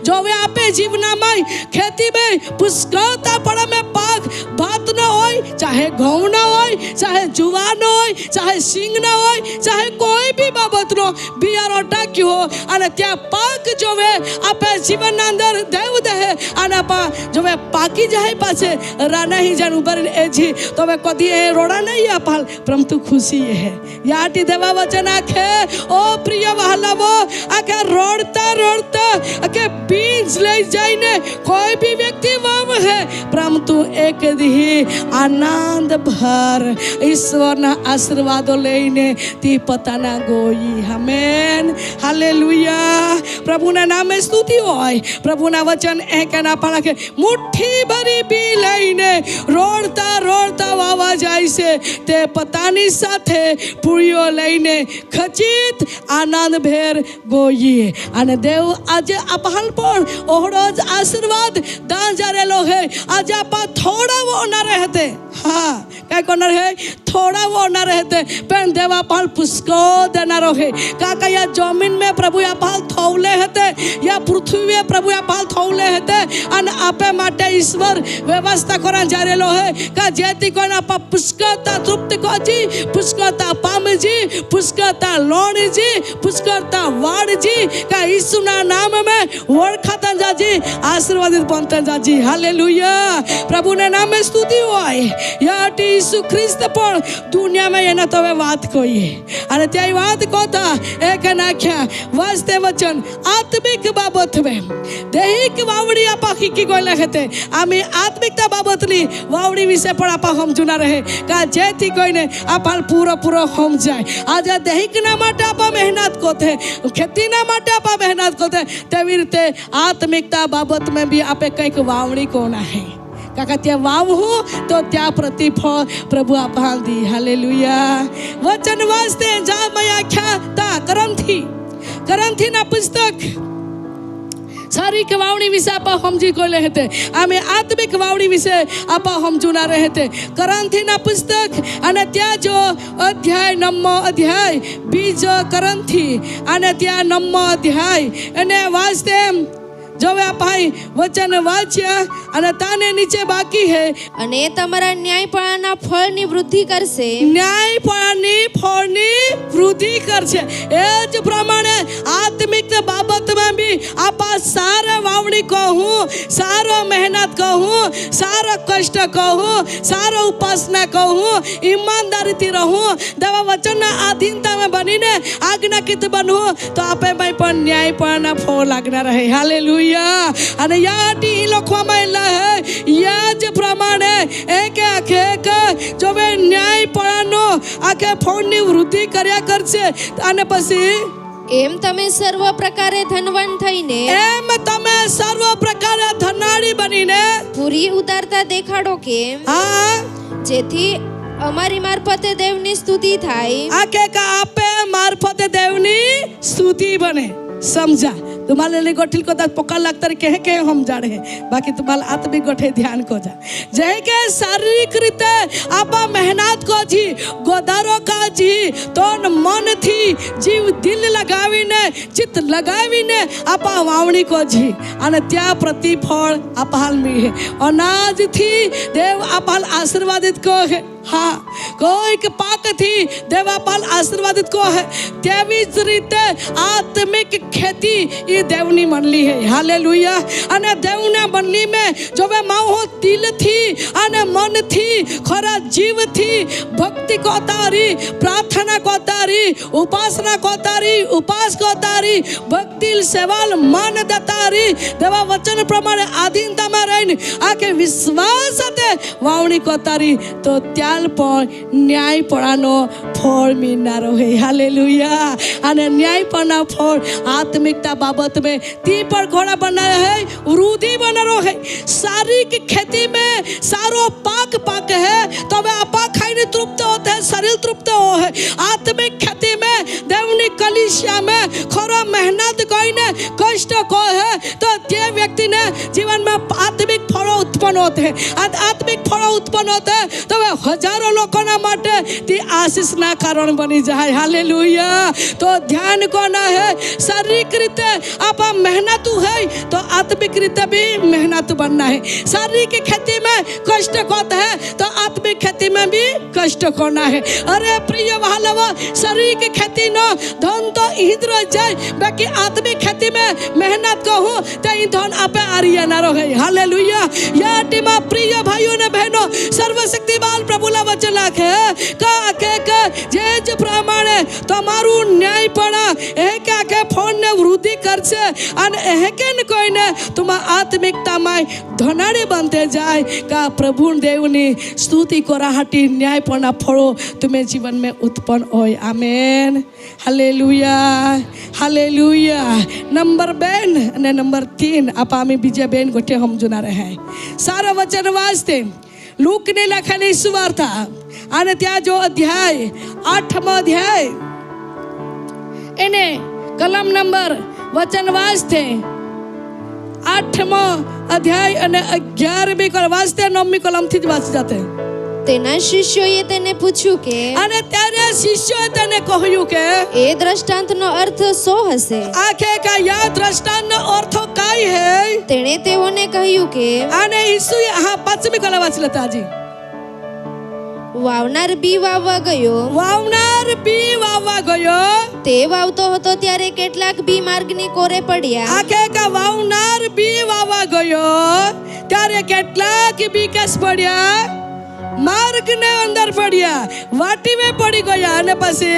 जो वे आपे जीवनामाय खेती में पुष्कळता पड़े में पाक भात न होय चाहे घઉં न होय चाहे जुवार न होय चाहे सिंग न હોય ચાહે કોઈ બી બાબતનો બિયારો ટાક્યો અને ત્યાં પાક જોવે આપે જીવનના અંદર દેવ દે અને આપા જોવે પાકી જાય પાછે રાના હી જાન ઉપર એજી તો હવે કદી એ રોડા નહીં અપાલ પરંતુ ખુશી હે યાટી દેવા વચન આખે ઓ પ્રિય વહાલાવો આખે રોડતા આખે બીજ લઈ જઈને કોઈ બી વ્યક્તિ વાવ હે પરંતુ એક દી આનંદ ભર ઈશ્વરના આશીર્વાદો લઈને ती पताना गोई. Amen hallelujah. प्रभुना नामे स्तुति होय. प्रभुना वचन एकना पाला के मुट्ठी भरी बी लईने रोडता वावा जाय से ते पतानी साथे पुळियो लईने खचित आनंद भेर गोई. અને દેવ આજે આપહાલ પણ ઓહડો જ આશીર્વાદ દાન જારેલો હે આજે આપા થોડા वो ना रहते हाँ काय कोणार है थोड़ा वो ना रहते पण देवा पाल पुष्को देना रहे काका या जमीन में प्रभु या पाल थौले हते या पृथ्वी में प्रभु या पाल थौले हते अन आपे माटे ईश्वर व्यवस्था करा जारेलो है का जेती कोन आपा पुष्कता तृप्ति कोजी पुष्कता पामजी पुष्कता लोणीजी पुष्कता वाडजी का यीशुना नाम में वरखाता जाजी आशीर्वादित बनता जाजी. हालेलुया. प्रभु ने नाम में स्तुति होय याटी यीशु ख्रिस्त पण दुनिया में एना तवे बात कोई અને ત્યાં વાત કોતા એક નાખ્યા વાસ્તે વચન આત્મિક બાબત में દૈહિક વાવડી આપા ખીકી ગોલા હતે આમે આત્મિકતા બાબતની વાવડી વિશે પણ આપા સમજુના રહે કા જેથી કોઈને આપા પૂરો સમજાય. આજે દૈહિકના માટે આપા મહેનત કોતે ખેતીના માટે આપા મહેનત કોતે તેવી રીતે આત્મિકતા બાબત में भी આપે કંઈક વાવણી કોના હે કાકા ત્યાં વાવ હો તો ત્યાં प्रतिफल प्रभु आपा दी. हालेलुया. वचन वास्ते जा मया ख्याता करंथी ना पुस्तक शारीरिक वावणी विषय आपा समझी कोले हते आमे आत्मिक वावणी विषय आपा समजुना रहते करंथी ना पुस्तक અને ત્યાં જો અધ્યાય 9 અધ્યાય બીજો કરંથી અને ત્યાં 9 અધ્યાય અને વાસ્તે જો આ ભાઈ વચન વાંચ્યા અને તાને નીચે બાકી હે અને એ તમારા ન્યાયપણાના ફળની વૃદ્ધિ કરશે. ન્યાયપણાની ફળની વૃદ્ધિ કરશે. એ જ પ્રમાણે આત્મિક બાબતમાં બી આપા સારા વાવણી કહું, સારો મહેનત કહું, સારો કષ્ટ કહું, સારો ઉપાસના કહું, ઈમાનદારીથી રહું, દેવા વચનના આધીનતામાં બનીને આજ્ઞાકીત બનવું તો આપે પણ ન્યાયપણાના ફળ લાગના રહે. હાલેલુયા. અને યાટી લખવામાં એલા હે યા જ પ્રમાણે એક આખે જો બે ન્યાયપણાનો આખે ફળની વૃદ્ધિ કર્યા કરશે. અને પછી એમ તમે સર્વ પ્રકારે ધનવાન થઈને સર્વ પ્રકારે ધનાડી બનીને પૂરી ઉતારતા દેખાડો કે હા જેથી અમારી મારફતે દેવની સ્તુતિ થાય. આખે આપે મારફતે દેવની સ્તુતિ બને. समझा तुम्हाला ले गोठील को दात पोका लागतर के हम जाड़े बाकी तुम्हाला आत्मिक गोठे ध्यान को जा जय के शारीरिक रीते आपा मेहनत को जी गोदारो का जी तो मन थी जीव दिल लगावीने चित्त लगावीने आपा वावणी को जी અને ત્યાં પ્રતિફળ અપાલ મળે. અનાજ થી દેવ અપાલ આશીર્વાદિત કો હે. હા કોઈક પાકથી દેવ અપાલ આશીર્વાદિત કો હે. તેવી જ રીતે આત્મિક खेती ये देवनी मंडली है. हालेलुया. અને દેવના મંડલી में जो वे माहो दिल थी અને मन थी खरा जीव थी भक्ति को तारी प्रार्थना को तारी उपासना को तारी उपास को तारी भक्ति सेवाल मान दतारी देवा वचन प्रमाणे आधीनता में रहीने आके विश्वास સાથે વાવણી को तारी तो त्याल पर न्यायपणाનો ફળ મિલનારો હે. हालेलुया. અને ન્યાયપણના ફળ आत्मिकता बाबत में ती पर घोड़ा बनाया है वृद्धि बना रहो है. शारीरिक खेती में सारो पाक पाक है तो वे आपा खाईने तृप्त होते हैं, शरीर तृप्त हो है. आत्मिक खेती में देवनी कलिसिया में खरा मेहनत कोईने कष्ट को है तो ते व्यक्ति ने जीवन में आत्मिक फल उत्पन्न होते हैं. आत्मिक फल उत्पन्न होते हैं तो वे हजारों लोगों ना माटे ती आशीष ना कारण बनी जाए. हालेलुया. तो ध्यान को ना है शारीरिक रीते आप मेहनत है तो आत्मिक रीते भी मेहनत बनना है. शारीरिक खेती में कष्ट होता है तो आत्मिक खेती में भी कष्ट करना है. अरे प्रिय भालव शारीरिक खेती न धन तो इधर जाए बाकी आत्मिक खेती में मेहनत कहूँ तो ये धन आपे आर्य ना रहे. हालेलुया. या टीमा प्रिय भाइयों ने बहनों सर्वशक्तिमान प्रभुला वचन लाखे का के जे प्रमाणे તમારું ન્યાયપણા એક આખે ફળને વૃદ્ધિ કરશે અને એકેન કોઈને તમા આત્મિકતામાં ધનાડી બનતે જાય કા પ્રભુ દેવની સ્તુતિ કોરાહાટી ન્યાયપણા ફળો તમે જીવન में उत्पन्न होय. आमेन. हालेलुया. हालेलुया. नंबर 2 અને નંબર 3 આપા અમે બીજા બેન ગોઠે સમજના રહે સારા વચન વાંચતે લૂકને લખેલી સુવાર્તા અને ત્યાં જો અધ્યાય 8મો અધ્યાય એને કલમ નંબર વચન વાંચતે 8મો અધ્યાય અને 11મી કલમ વાંચતે 9મી કલમથી જ વાંચી જાતે. તેના શિષ્યોએ તેને પૂછ્યું કે અને ત્યારે શિષ્યોએ તેને કહ્યું કે એ દ્રષ્ટાંતનો અર્થ શો હશે? આખે કા યા દ્રષ્ટાંતનો અર્થ કાઈ હે? તેણે તેઓને કહ્યું કે અને ઈસુએ હા 5મી કલમ વાંચી લેતા જી. વાવનાર બી વાવવા ગયો. વાવનાર બી વાવવા ગયો. તે વાવતો હતો ત્યારે કેટલાક બી માર્ગની કોરે પડ્યા. આખે કા વાવનાર બી વાવવા ગયો ત્યારે કેટલાક બી કેસ પડ્યા માર્ગને અંદર પડ્યા વાટી में પડી ગયા અને પછી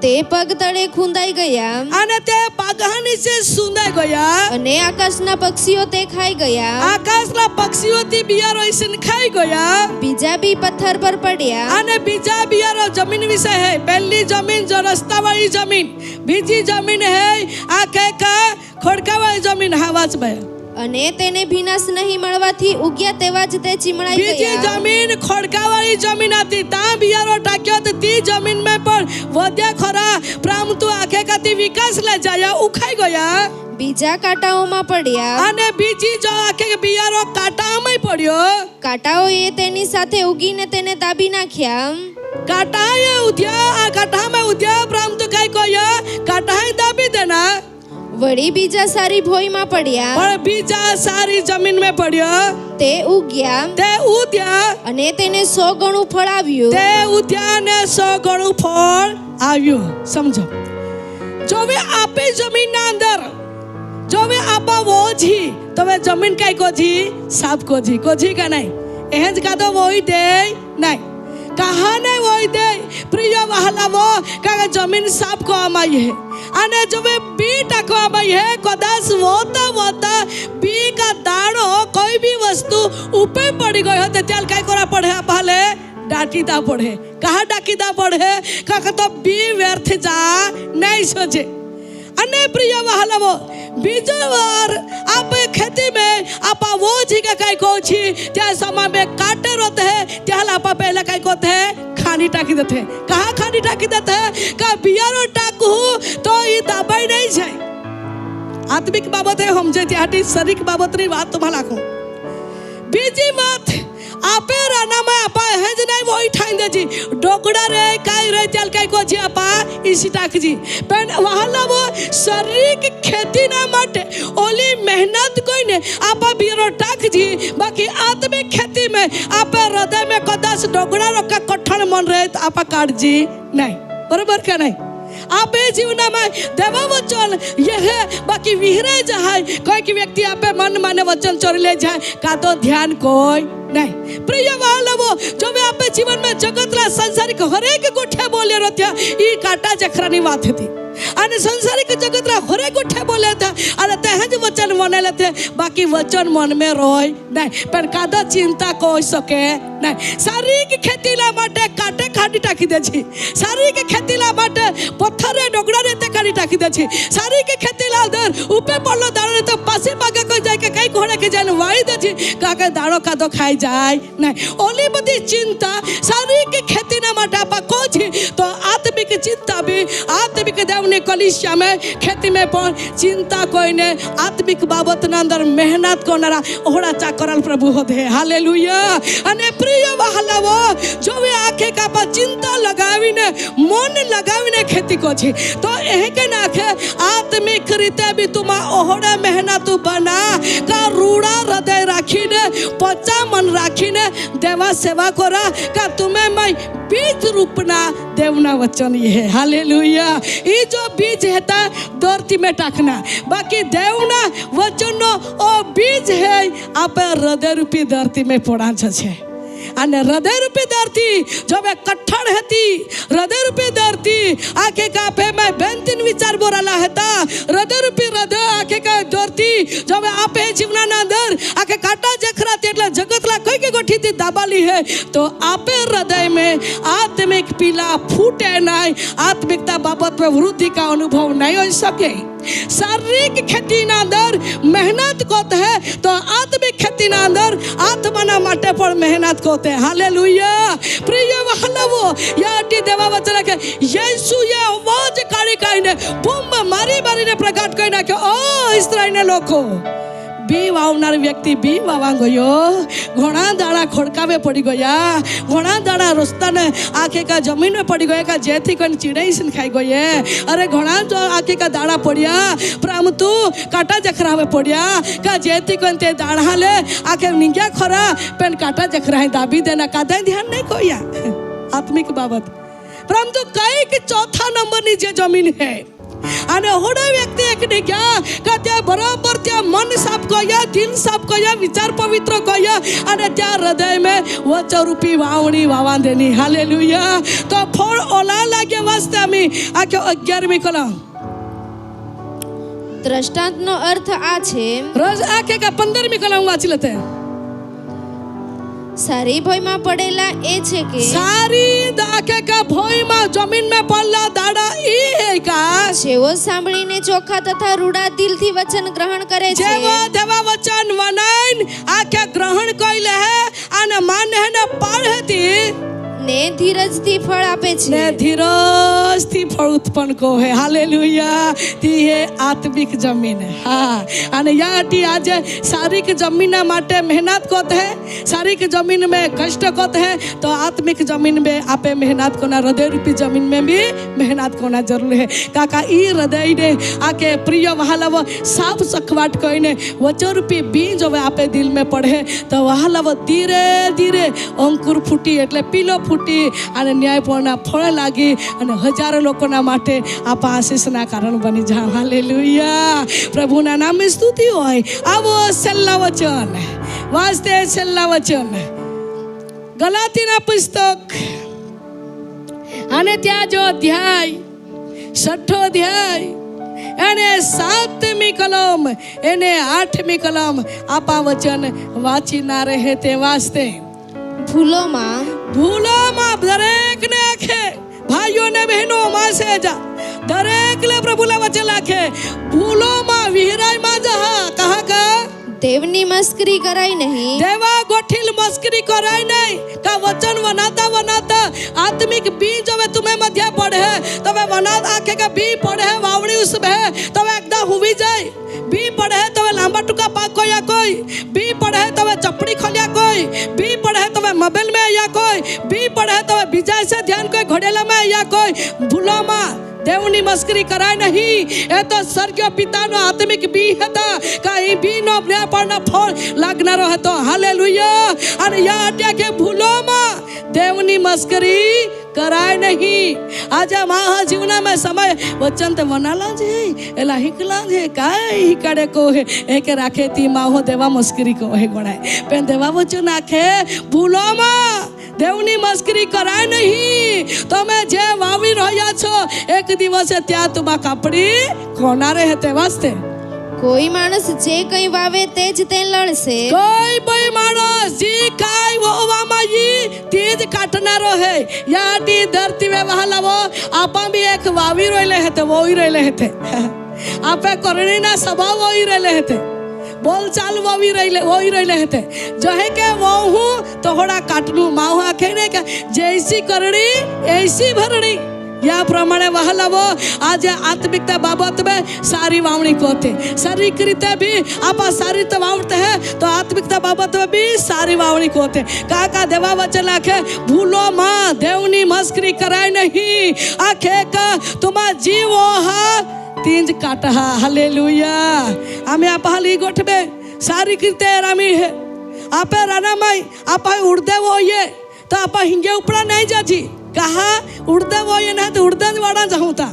તે પગ તળે ખૂંદાઈ ગયા અને તે પાગાની से સુંદાઈ ગયા અને આકાશના પક્ષીઓ તે ખાઈ ગયા. આકાશના પક્ષીઓથી બિયારો ઈસન ખાઈ ગયા. બીજા બી પથ્થર પર પડ્યા અને બીજા બિયારો જમીન વિશે है. पहली जमीन जो रस्ता वाली जमीन, बीजी जमीन है आखे का खोड़का वाली जमीन. हाँ वाच भाई. અને તેને ભીનાશ નહીં મળવાથી ઉગ્યા તેવા જ તે ચીમળાઈ બીજી ગયા. જમીન ખોડકાવાળી જમીન હતી ત્યાં બિયારો ટાક્યો તો તી જમીન में પણ વધ્યા ખરા પરંતુ આખે કાથી વિકાસ લે જાય ઉખાઈ ગયા. બીજા કાંટાઓમાં પડ્યા અને બીજી જો આખે બિયારો કાંટામાં પડ્યો. કાંટાઓએ તેની સાથે ઉગીને તેને દાબી નાખ્યા. કાંટાએ ઉધ્યા આ કાંટામાં ઉધ્યા પરંતુ કઈ કહ્યો કાંટાએ દાબી દેના. વળી બીજા સારી ભોયમાં પડ્યા, પણ બીજા સારી જમીન में પડ્યો, તે ઉગ્યા તે ઉદ્યા, અને તેને 100 ગણું ફળ આવ્યું. તે ઉદ્યાને 100 ગણું ફળ આવ્યું. સમજો, જો વે આપે જમીનના અંદર જો વે આપા વોજી તમે જમીન કઈ કોજી સાપ કોજી का नहीं एहज का तो वही दे नहीं कहा नहीं वही दे प्रिय वहला वो का जमीन साप को आमाई है अने जो वे बी टाको आमाई है कदाच वोता बी का दाणो कोई भी वस्तु ऊपर पड़ी गई हो त्याल काय करा पड़े पहले डाकीदा पड़े. कहा डाकीदा पड़े का तो बी व्यर्थ जा नहीं सोचे. अने प्रिय वहालवो बीजो वार आप खेती में आपा वो जी का काय को छी त्या समय में काटे रोते है त्या आपा पहले काय कोते है खानी टाकी देते है. कहा खानी टाकी देते है का बियारो टाकू तो ये दबाई नहीं जाए. आत्मिक बाबत है हम जे त्याटी शरीर बाबत नी बात तुम्हाला को बीजी बात आपे राना में आपा हेज नहीं वही ठाई दे जी डोकड़ा रे काय रे चल काय को जी आपा इसी टाक जी पण वहाला वो शरीर खेती ना माटे ओली मेहनत कोई ने आपा बीरो टाक जी बाकी आत्मिक खेती में आपे हृदय में कदाच डोकड़ा रखा कठण मन रहे तो आपा काट जी नहीं. बरोबर का नहीं. आपे जीवन में देवा वचन यह है बाकी विहरे जाए कोई की व्यक्ति आपे मन माने वचन चोरी ले जाए का तो ध्यान कोई नहीं. प्रिय वाला जो वे आपे जीवन में जगतला संसारिक हरेक गोठे बोले रहते ई काटा जखरानी बात थी અને સંસારિક જગતના હરે ગોઠે બોલે હતા અને તે જ વચન મનેલે थे બાકી વચન મન में રોય નહીં પણ કાદો ચિંતા કોઈ શકે નહીં. શારીરિક ખેતીલા માટે કાટે કાઢી ટાકી દે છે. શારીરિક ખેતીલા માટે પથ્થરે ડોગડાને તે કાઢી ટાકી દે છે. શારીરિક ખેતીલા અંદર ઉપે પડલો દાણો તો પાસે પાકે કોઈ જાય કે કઈ ઘોડે કે જાય વાળી દે છે કાકે દાણો કાદો ખાઈ જાય નહીં. ઓલી બધી ચિંતા શારીરિક ખેતીના માટે આપા કો છે તો આત્મિક ચિંતા બી આત્મિક દેવની કલિશા में खेती में पण चिंता कोई ने आत्मिक बाबत ना अंदर मेहनत करनारा ओहड़ा चाकरल प्रभु होते. हालेलुया. अने प्रिय वहालावो जो वे आखे का पा चिंता लगावीने मन लगावीने खेती को छे तो एहे के नाखे आत्मिक रीते भी तुमा ओहड़ा मेहनत बना का रूड़ा हृदय राखीने पचा मन राखीने देवा सेवा करा का तुम्हें मैं बीज रूपना देवना वचन ये है. हालेलुया. ये जो बीज है धरती में टाकना बाकी देवना वचन ओ बीज है आप हृदय रूपी धरती में पड़ा छे. અને હૃદયરૂપી ધરતી જો વે કઠણ હતી હૃદયરૂપી ધરતી આખે કાફે में બેનતીન વિચાર બોરાલા હતા. હૃદયરૂપી હૃદય આખે કા ધરતી જો વે આપે જીવનના અંદર આખે કાટા જખરાતી એટલે જગતલા કઈ કે ગોઠીથી દાબાલી है तो आपे हृदय में आत्मिक पीला फूटे नहीं. आत्मिकता बाबत में वृद्धि का अनुभव नहीं हो सके. शारीरिक खेती ना अंदर मेहनत कोते है तो आत्मिक खेती ना अंदर आत्मा माटे पर मेहनत कोते है. हालेलुया. प्रिय वहालवो याटी देवा वचन के यीशु ये आवाज काढी काढीने बूम मारी मारीने प्रकट कईना के ओ इस्राएलने लोको बी वावनार व्यक्ति बी वावा गयो घणा दाड़ा खोड़कावे पड़ी गया घणा दाड़ा रस्ताने आखे का जमीन में पड़ी गया का जेथी कन चिड़ई सन खाई गए. अरे घणा जो आखे का दाड़ा पड़िया प्रामतु काटा जखरावे पड़िया का जेथी कन ते दाड़ा ले आखे निंग्या खरा पेन काटा जखरा दाबी देना कादा ध्यान नहीं कोया. आत्मिक बाबत परंतु कई के चौथा नंबर नी जे जमीन है અને હોડા વ્યક્તિ એક ને क्या કે ત્યાં બરાબર ત્યાં मन साफ કયા દિલ साफ કયા વિચાર પવિત્ર કયા અને ત્યાં હૃદય में વચરૂપી વાવણી વાવા દેની. હાલેલુયા. તો ફળ ઓલા લાગે વાસ્તે અમે આખો 11મી કલમ દ્રષ્ટાંતનો અર્થ આ છે. રોજ આખે का 15મી કલમ વાંચી લેતે. સારી ભોયમાં પડેલા એ છે કે સારી આખે का ભોયમાં જમીન में પડલા દાડા ઈ હે का જેઓ સાંભળીને ચોખ્ખા તથા રૂડા દિલથી વચન ગ્રહણ કરે છે. જેવા દેવા વચન વનાઈન આખે ગ્રહણ કઈલે હે અને માને ને પાળ હતી ને ધીરજથી ફળ આપે ને છે. ધીરજથી ફળ ઉત્પન્ન કહે. હાલેલુયા. તી હે આત્મિક જમીન. હા, અને યાટી આજે શારીરિक जमीन माटे मेहनत कोत है, शारीरिक जमीन में कष्ट कोत है, तो आत्मिक जमीन में आपे मेहनत कोना, हृदय रूपी जमीन में भी मेहनत कोना जरूर है. काका ई हृदय ने आके प्रिय वहालव साफ सखवाट कहीने वचन रूपी बीज હવે આપે દિલ में पड़े तो વહાલવ ધીરે ધીરે અંકુર ફૂટી એટલે પીલો ફૂટી અને ન્યાયપૂર્ણ ફળ લાગી અને હજારો લોકોના માટે આપ આશીષના કારણ બની જાઓ. હાલેલુયા. પ્રભુના નામે સ્તુતિ હોય. આવો છેલ્લા વચન વાસ્તે છેલ્લા વચન ગલાતીના પુસ્તક અને ત્યાં જો અધ્યાય 6 અધ્યાય એને 7મી કલમ એને 8મી કલમ આપા વચન વાંચી ના રહે તે વાસ્તે ભૂલોમાં દરેકને આંખે ભાઈઓ ને બહેનો માસે જા દરેકને પ્રભુના વચન લાખે ભૂલોમાં વિહરાયમાં જહા કહા કા દેવની મસ્કરી કરાય નહીં, દેવા ગોઠિલ મસ્કરી કરાય નહીં. का वचन वनाता वनाता आत्मिक बीज હવે तुम्हें मध्य पड़े है तब वनात आखे का बी पड़े है वावड़ी उसमें है तब एकदम हुई जाए बी पड़े है तब लांबा टुका पाक या कोई बी पड़े है तब चपड़ी खोलिया कोई बी पड़े है तब मोबाइल में या कोई बी पड़े है तब बीजा से ध्यान कोई घोड़ेला में या कोई भूलो मां देवनी मस्करी कराय नहीं. ए तो स्वर्गीय पितानो आत्मिक बी હતા કાઈ બી નો ન્યાયપૂર્ણ ફળ લાગનારો હતો. હાલેલુયા. અને યા અટ્યા કે ભૂલોમાં દેવની મસ્કરી कराय नहीं. आज महा जीवना में समय वचन ते वनाला जे एला हिकला जे काय हिकाडे को है एक राखे ती माहो देवा मस्करी को है गणाय पेन देवा वचन आखे भूलोमा देवनी मस्करी कराय नहीं. તમે જે વાવી રહ્યા છો એક દિવસે ત્યાં તુમા કાપડી કોનારે હતે વાસ્તે કોઈ માણસ જે કંઈ વાવે તે જ તે લણશે. કોઈ ભાઈ માણસ જે કાઈ વોવામાં ઈ તે જ કાટનારો હે. યાટી ધરતી મે વહાલાવો આપા બી એક વાવી રોયલે હતે વોઈ રોયલે હતે આપે કરણીના સ્વભાવ વોઈ રોયલે હતે बोल चाल वोई रही हते जो है के वो तोहड़ा काटलू माऊ आखे ने के जैसी करणी ऐसी भरणी. या प्रमाणे वहालावो आज आत्मिकता बाबत में सारी वावणी कोते शारीरिक रीते भी आपा सारी रीते वावते हैं तो आत्मिकता बाबत में भी सारी वावणी कोते. काका देवा वचन आखे भूलो मां देवनी मस्करी कराय नहीं. आखे का तुमा जीवो हा तींज काटहा. हालेलुया. आम्ही आपाली गोठबे सारी रीते रामी है आपे रानामाई आपा उड़दे वो ये तो आपा हिंगे उपड़ा नहीं जाजी कहा उड़दे वो ये ना तो उड़दे वाड़ा जाऊता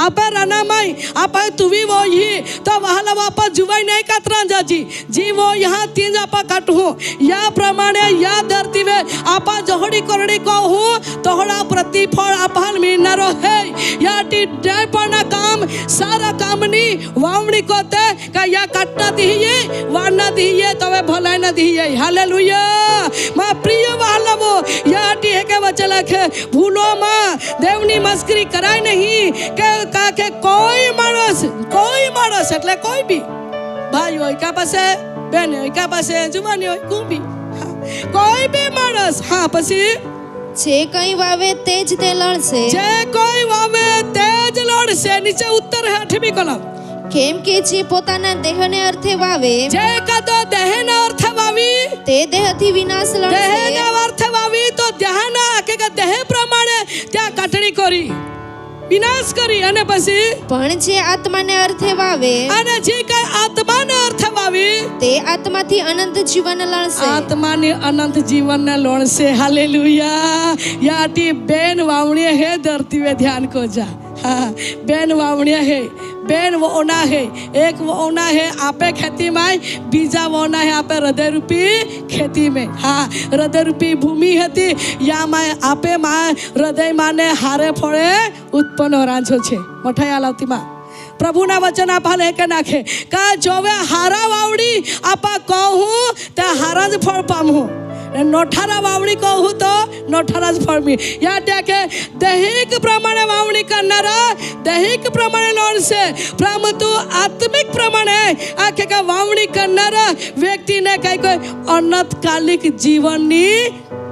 आपे रानामाई आपा तुवी वो ही तो वहां वापस जुवाई नहीं काटरा जाजी जी वो यहाँ तीन आपा काटू या प्रमाणे या धरती में आपा जोहड़ी करड़ी को हूँ तोहड़ा प्रतिफल आपा मिलनारो है. या टीपना काम सारा कामनी वावणी कोते का या काटना दिए वारना दिए तवे भलाई ना दिए. हालेलुया. मां प्रिय वालवो या टी है के वचन के भूलो मां देवनी मस्करी कराय नहीं के काके कोई माणस એટલે કોઈ બી ભાઈ હોય કા પાસે બેન હોય કા પાસે જુવાની હોય કુંબી કોઈ બી માણસ હા પછી જે કંઈ વાવે તે જ તે લણશે. જે કોઈ વાવે તે જ લણશે. નીચે ઉત્તર હે 8મી કલમ કેમ કે જે પોતાના દેહને અર્થે વાવે જે કદો દેહના અર્થે વાવી તે દેહથી વિનાશ લણશે. દેહના અર્થે વાવી તો દેહના કે દેહ પ્રમાણે ત્યાં કાટણી કરી વિનાશ કરી અને પછી પણ જે આત્માને અર્થે વાવે અને જે કઈ આત્માને અર્થે વાવી તે આત્માથી અનંત જીવન લણશે. આત્માને અનંત જીવનને લણશે. હાલેલુયા. યાટી બેન વાવણી હે ધરતી વે ध्यान को जा. हाँ बेन वावणिया है बेन वोना है एक वोना है आपे खेती में बीजा वोना है आपे हृदय रूपी खेती में. हाँ हृदय रूपी भूमि हती या मैं आपे मां हृदय माने हारे फळे उत्पन्न रांझो छे. मठाई आलावती मां प्रभुना वचन आपा लेके नाखे का जोवे हारा वावड़ी आपा कहूं ते हारा ज फळ पामू नोठारा वावणी कहूँ तो नोठारा फळ मी. या त्याके दैहिक प्रमाणे वावणी करणारा दैहिक प्रमाणे लोणसे परंतु आत्मिक प्रमाणे आखे का वावणी करणारा व्यक्तीने काही कोई अनंतकालिक जीवननी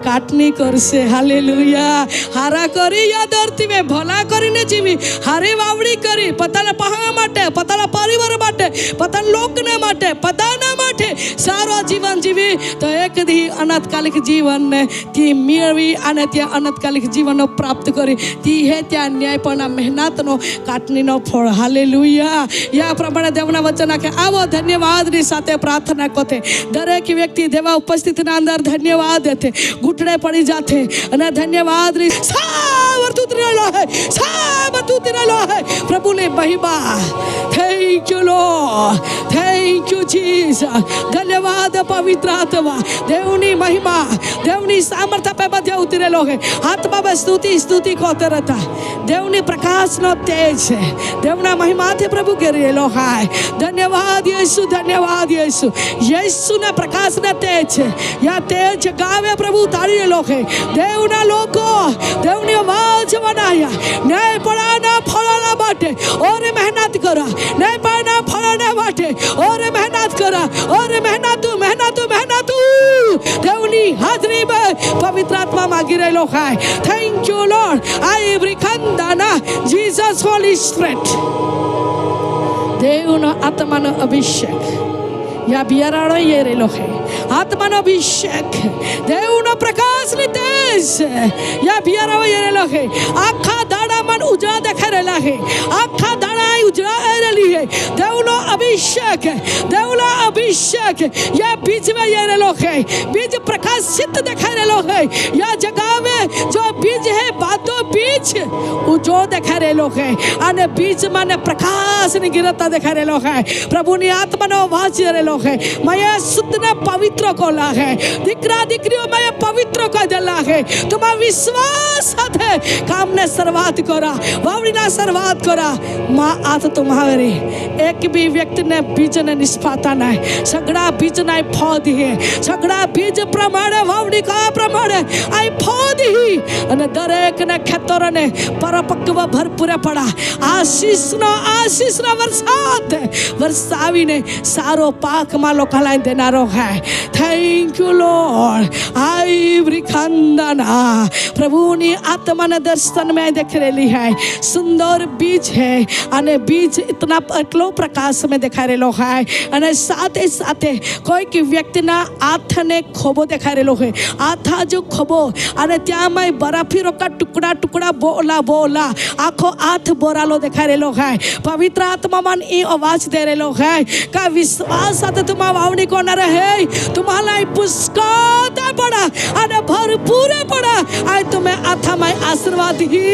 કાટની કરશે. હાલેલુયા. હારા કરી યા ધરતી મેં ભલા કરીને જીવી, હારી વાવણી કરી પોતાના પહાણા માટે, પોતાના પરિવાર માટે, પોતાના લોકના માટે, બધાના માટે સારું જીવન જીવી તો એક દી અનંતકાલિક જીવનને તી મેળવી અને ત્યાં અનંતકાલિક જીવનનો પ્રાપ્ત કરી તી હે ત્યાં ન્યાયપણના મહેનતનો કાટનીનો ફળ. હાલેલુયા. યા પ્રમાણે દેવના વચન કે આવો ધન્યવાદની સાથે પ્રાર્થના કરતે દરેક વ્યક્તિ દેવા ઉપસ્થિતિના અંદર ધન્યવાદ દેતે ઘૂંટડે પડી જાતે અને ધન્યવાદ પ્રભુને મહિમા. Thank you lord, thank you Jesus. ધન્યવાદ પવિત્ર આત્મા. દેવની મહિમા, દેવની સામર્થ્ય પે બધે ઉતરેલો છે. આત્મા સ્તુતિ કોતે રહેતા દેવની પ્રકાશનો તેજ છે. દેવના મહિમાથી પ્રભુ ઘેરેલો હાય. ધન્યવાદ યેસુ, ધન્યવાદ યેસુ. યેસુના પ્રકાશના તેજ છે. યા તેજ ગાવે પ્રભુ તાળીલો છે. દેવના લોકો દેવની અવાજ બનાયા ન્યાયપણાના ફળોના માટે ઓરે મહેનત કરો, ન્યાયપણના ફળોના માટે ઓરે મહેનત કરો, ઓરે મહેનત દેવની હાજરીમાં પવિત્ર આત્મા માગી રહેલો ખાય. Thank you lord. આઈ બ્રિખંદાના જીસસ હોલી સ્પિરિટ. દેવનો આત્માનો અભિષેક યા બિયારાળો એ રહેલો છે. આત્માનો અભિષેક, દેવનો પ્રકાશની તેજ યા બિયારાળો એ રહેલો છે. આખા દાડામાં ઉજળા દેખાઈ રહેલા છે. આખા દાડા ઉજળા રહેલી છે. દેવનો અભિષેક, દેવનો અભિષેક યા બીજ में ये રહેલો છે. બીજ પ્રકાશિત દેખાઈ રહેલો છે. યા જગાવે જો બીજ है બાતો બીજ ઉજો દેખાઈ રહેલો છે અને બીજમાં ને પ્રકાશની ગિરતા દેખાઈ રહેલો છે. પ્રભુની આત્માનો અવાજ રહેલો છે. मैं शुद्ध ने पवित्र को ला है. દીકરા દીકરીઓ मैं पवित्र को दिला है. तुम्हारा विश्वास है काम ने शुरुआत करा, वावड़ी ना शुरुआत करा. माँ आत तुम्हारे एक भी व्यक्ति ने बीज ने निष्फाता नहीं. सगड़ा बीज नहीं फौदी है. सगड़ा बीज प्रमाणे वावड़ी का प्रमाणे आई फौदी ही અને દરેક ને ખેતરો ને પરપક્વ ભરપૂર પડા આશીષનો વરસાદ વરસાવીને સારો પાકમાં લોકો લાઈ દેનારો है. Thank you lord. आई ब्रिखंदना પ્રભુની આત્માના દર્શન में देख रही है. सुंदर बीज है અને बीज इतना એટલો પ્રકાશ में દેખાઈ રહેલો है અને સાથે સાથે કોઈક વ્યક્તિના હાથને ખોબો દેખાઈ રહેલો છે. હાથા જો ખોબો અને ત્યાંમાં બરફીરો કા ટુકડા ટુકડા બોલા આખો હાથ બોરાલો દેખાઈ રહેલો છે. પવિત્ર આત્મામાં એ અવાજ દે રહેલો છે કે વિશ્વાસ સાથે તમારા વાવણી કોના રહે तुम्हाला पुष्कळ पडा आणि भरपूर पडा. आणि तुम्ही आथामाय आशीर्वाद ही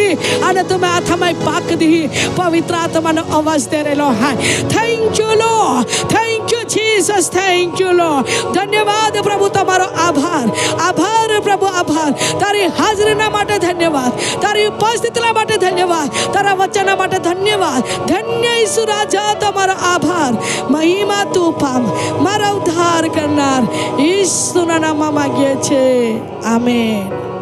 आणि तुम्ही आथामाय पाक दी. पवित्र आत्माનો અવાજ દે રહેલો છે. Thank you lord, thank you Jesus, thank you lord. ધન્યવાદ પ્રભુ, તમારો આભાર. આભાર પ્રભુ, આભાર. તારી હાજરીના માટે ધન્યવાદ, તારી ઉપસ્થિતિના માટે ધન્યવાદ, તારા વચનના માટે ધન્યવાદ. ધન્ય ઈસુ રાજા, તમારો આભાર. મહિમા તું પામ. મારા ઉદ્ધાર કરનાર ઈસુના નામમાં માંગીએ છીએ. આમેન.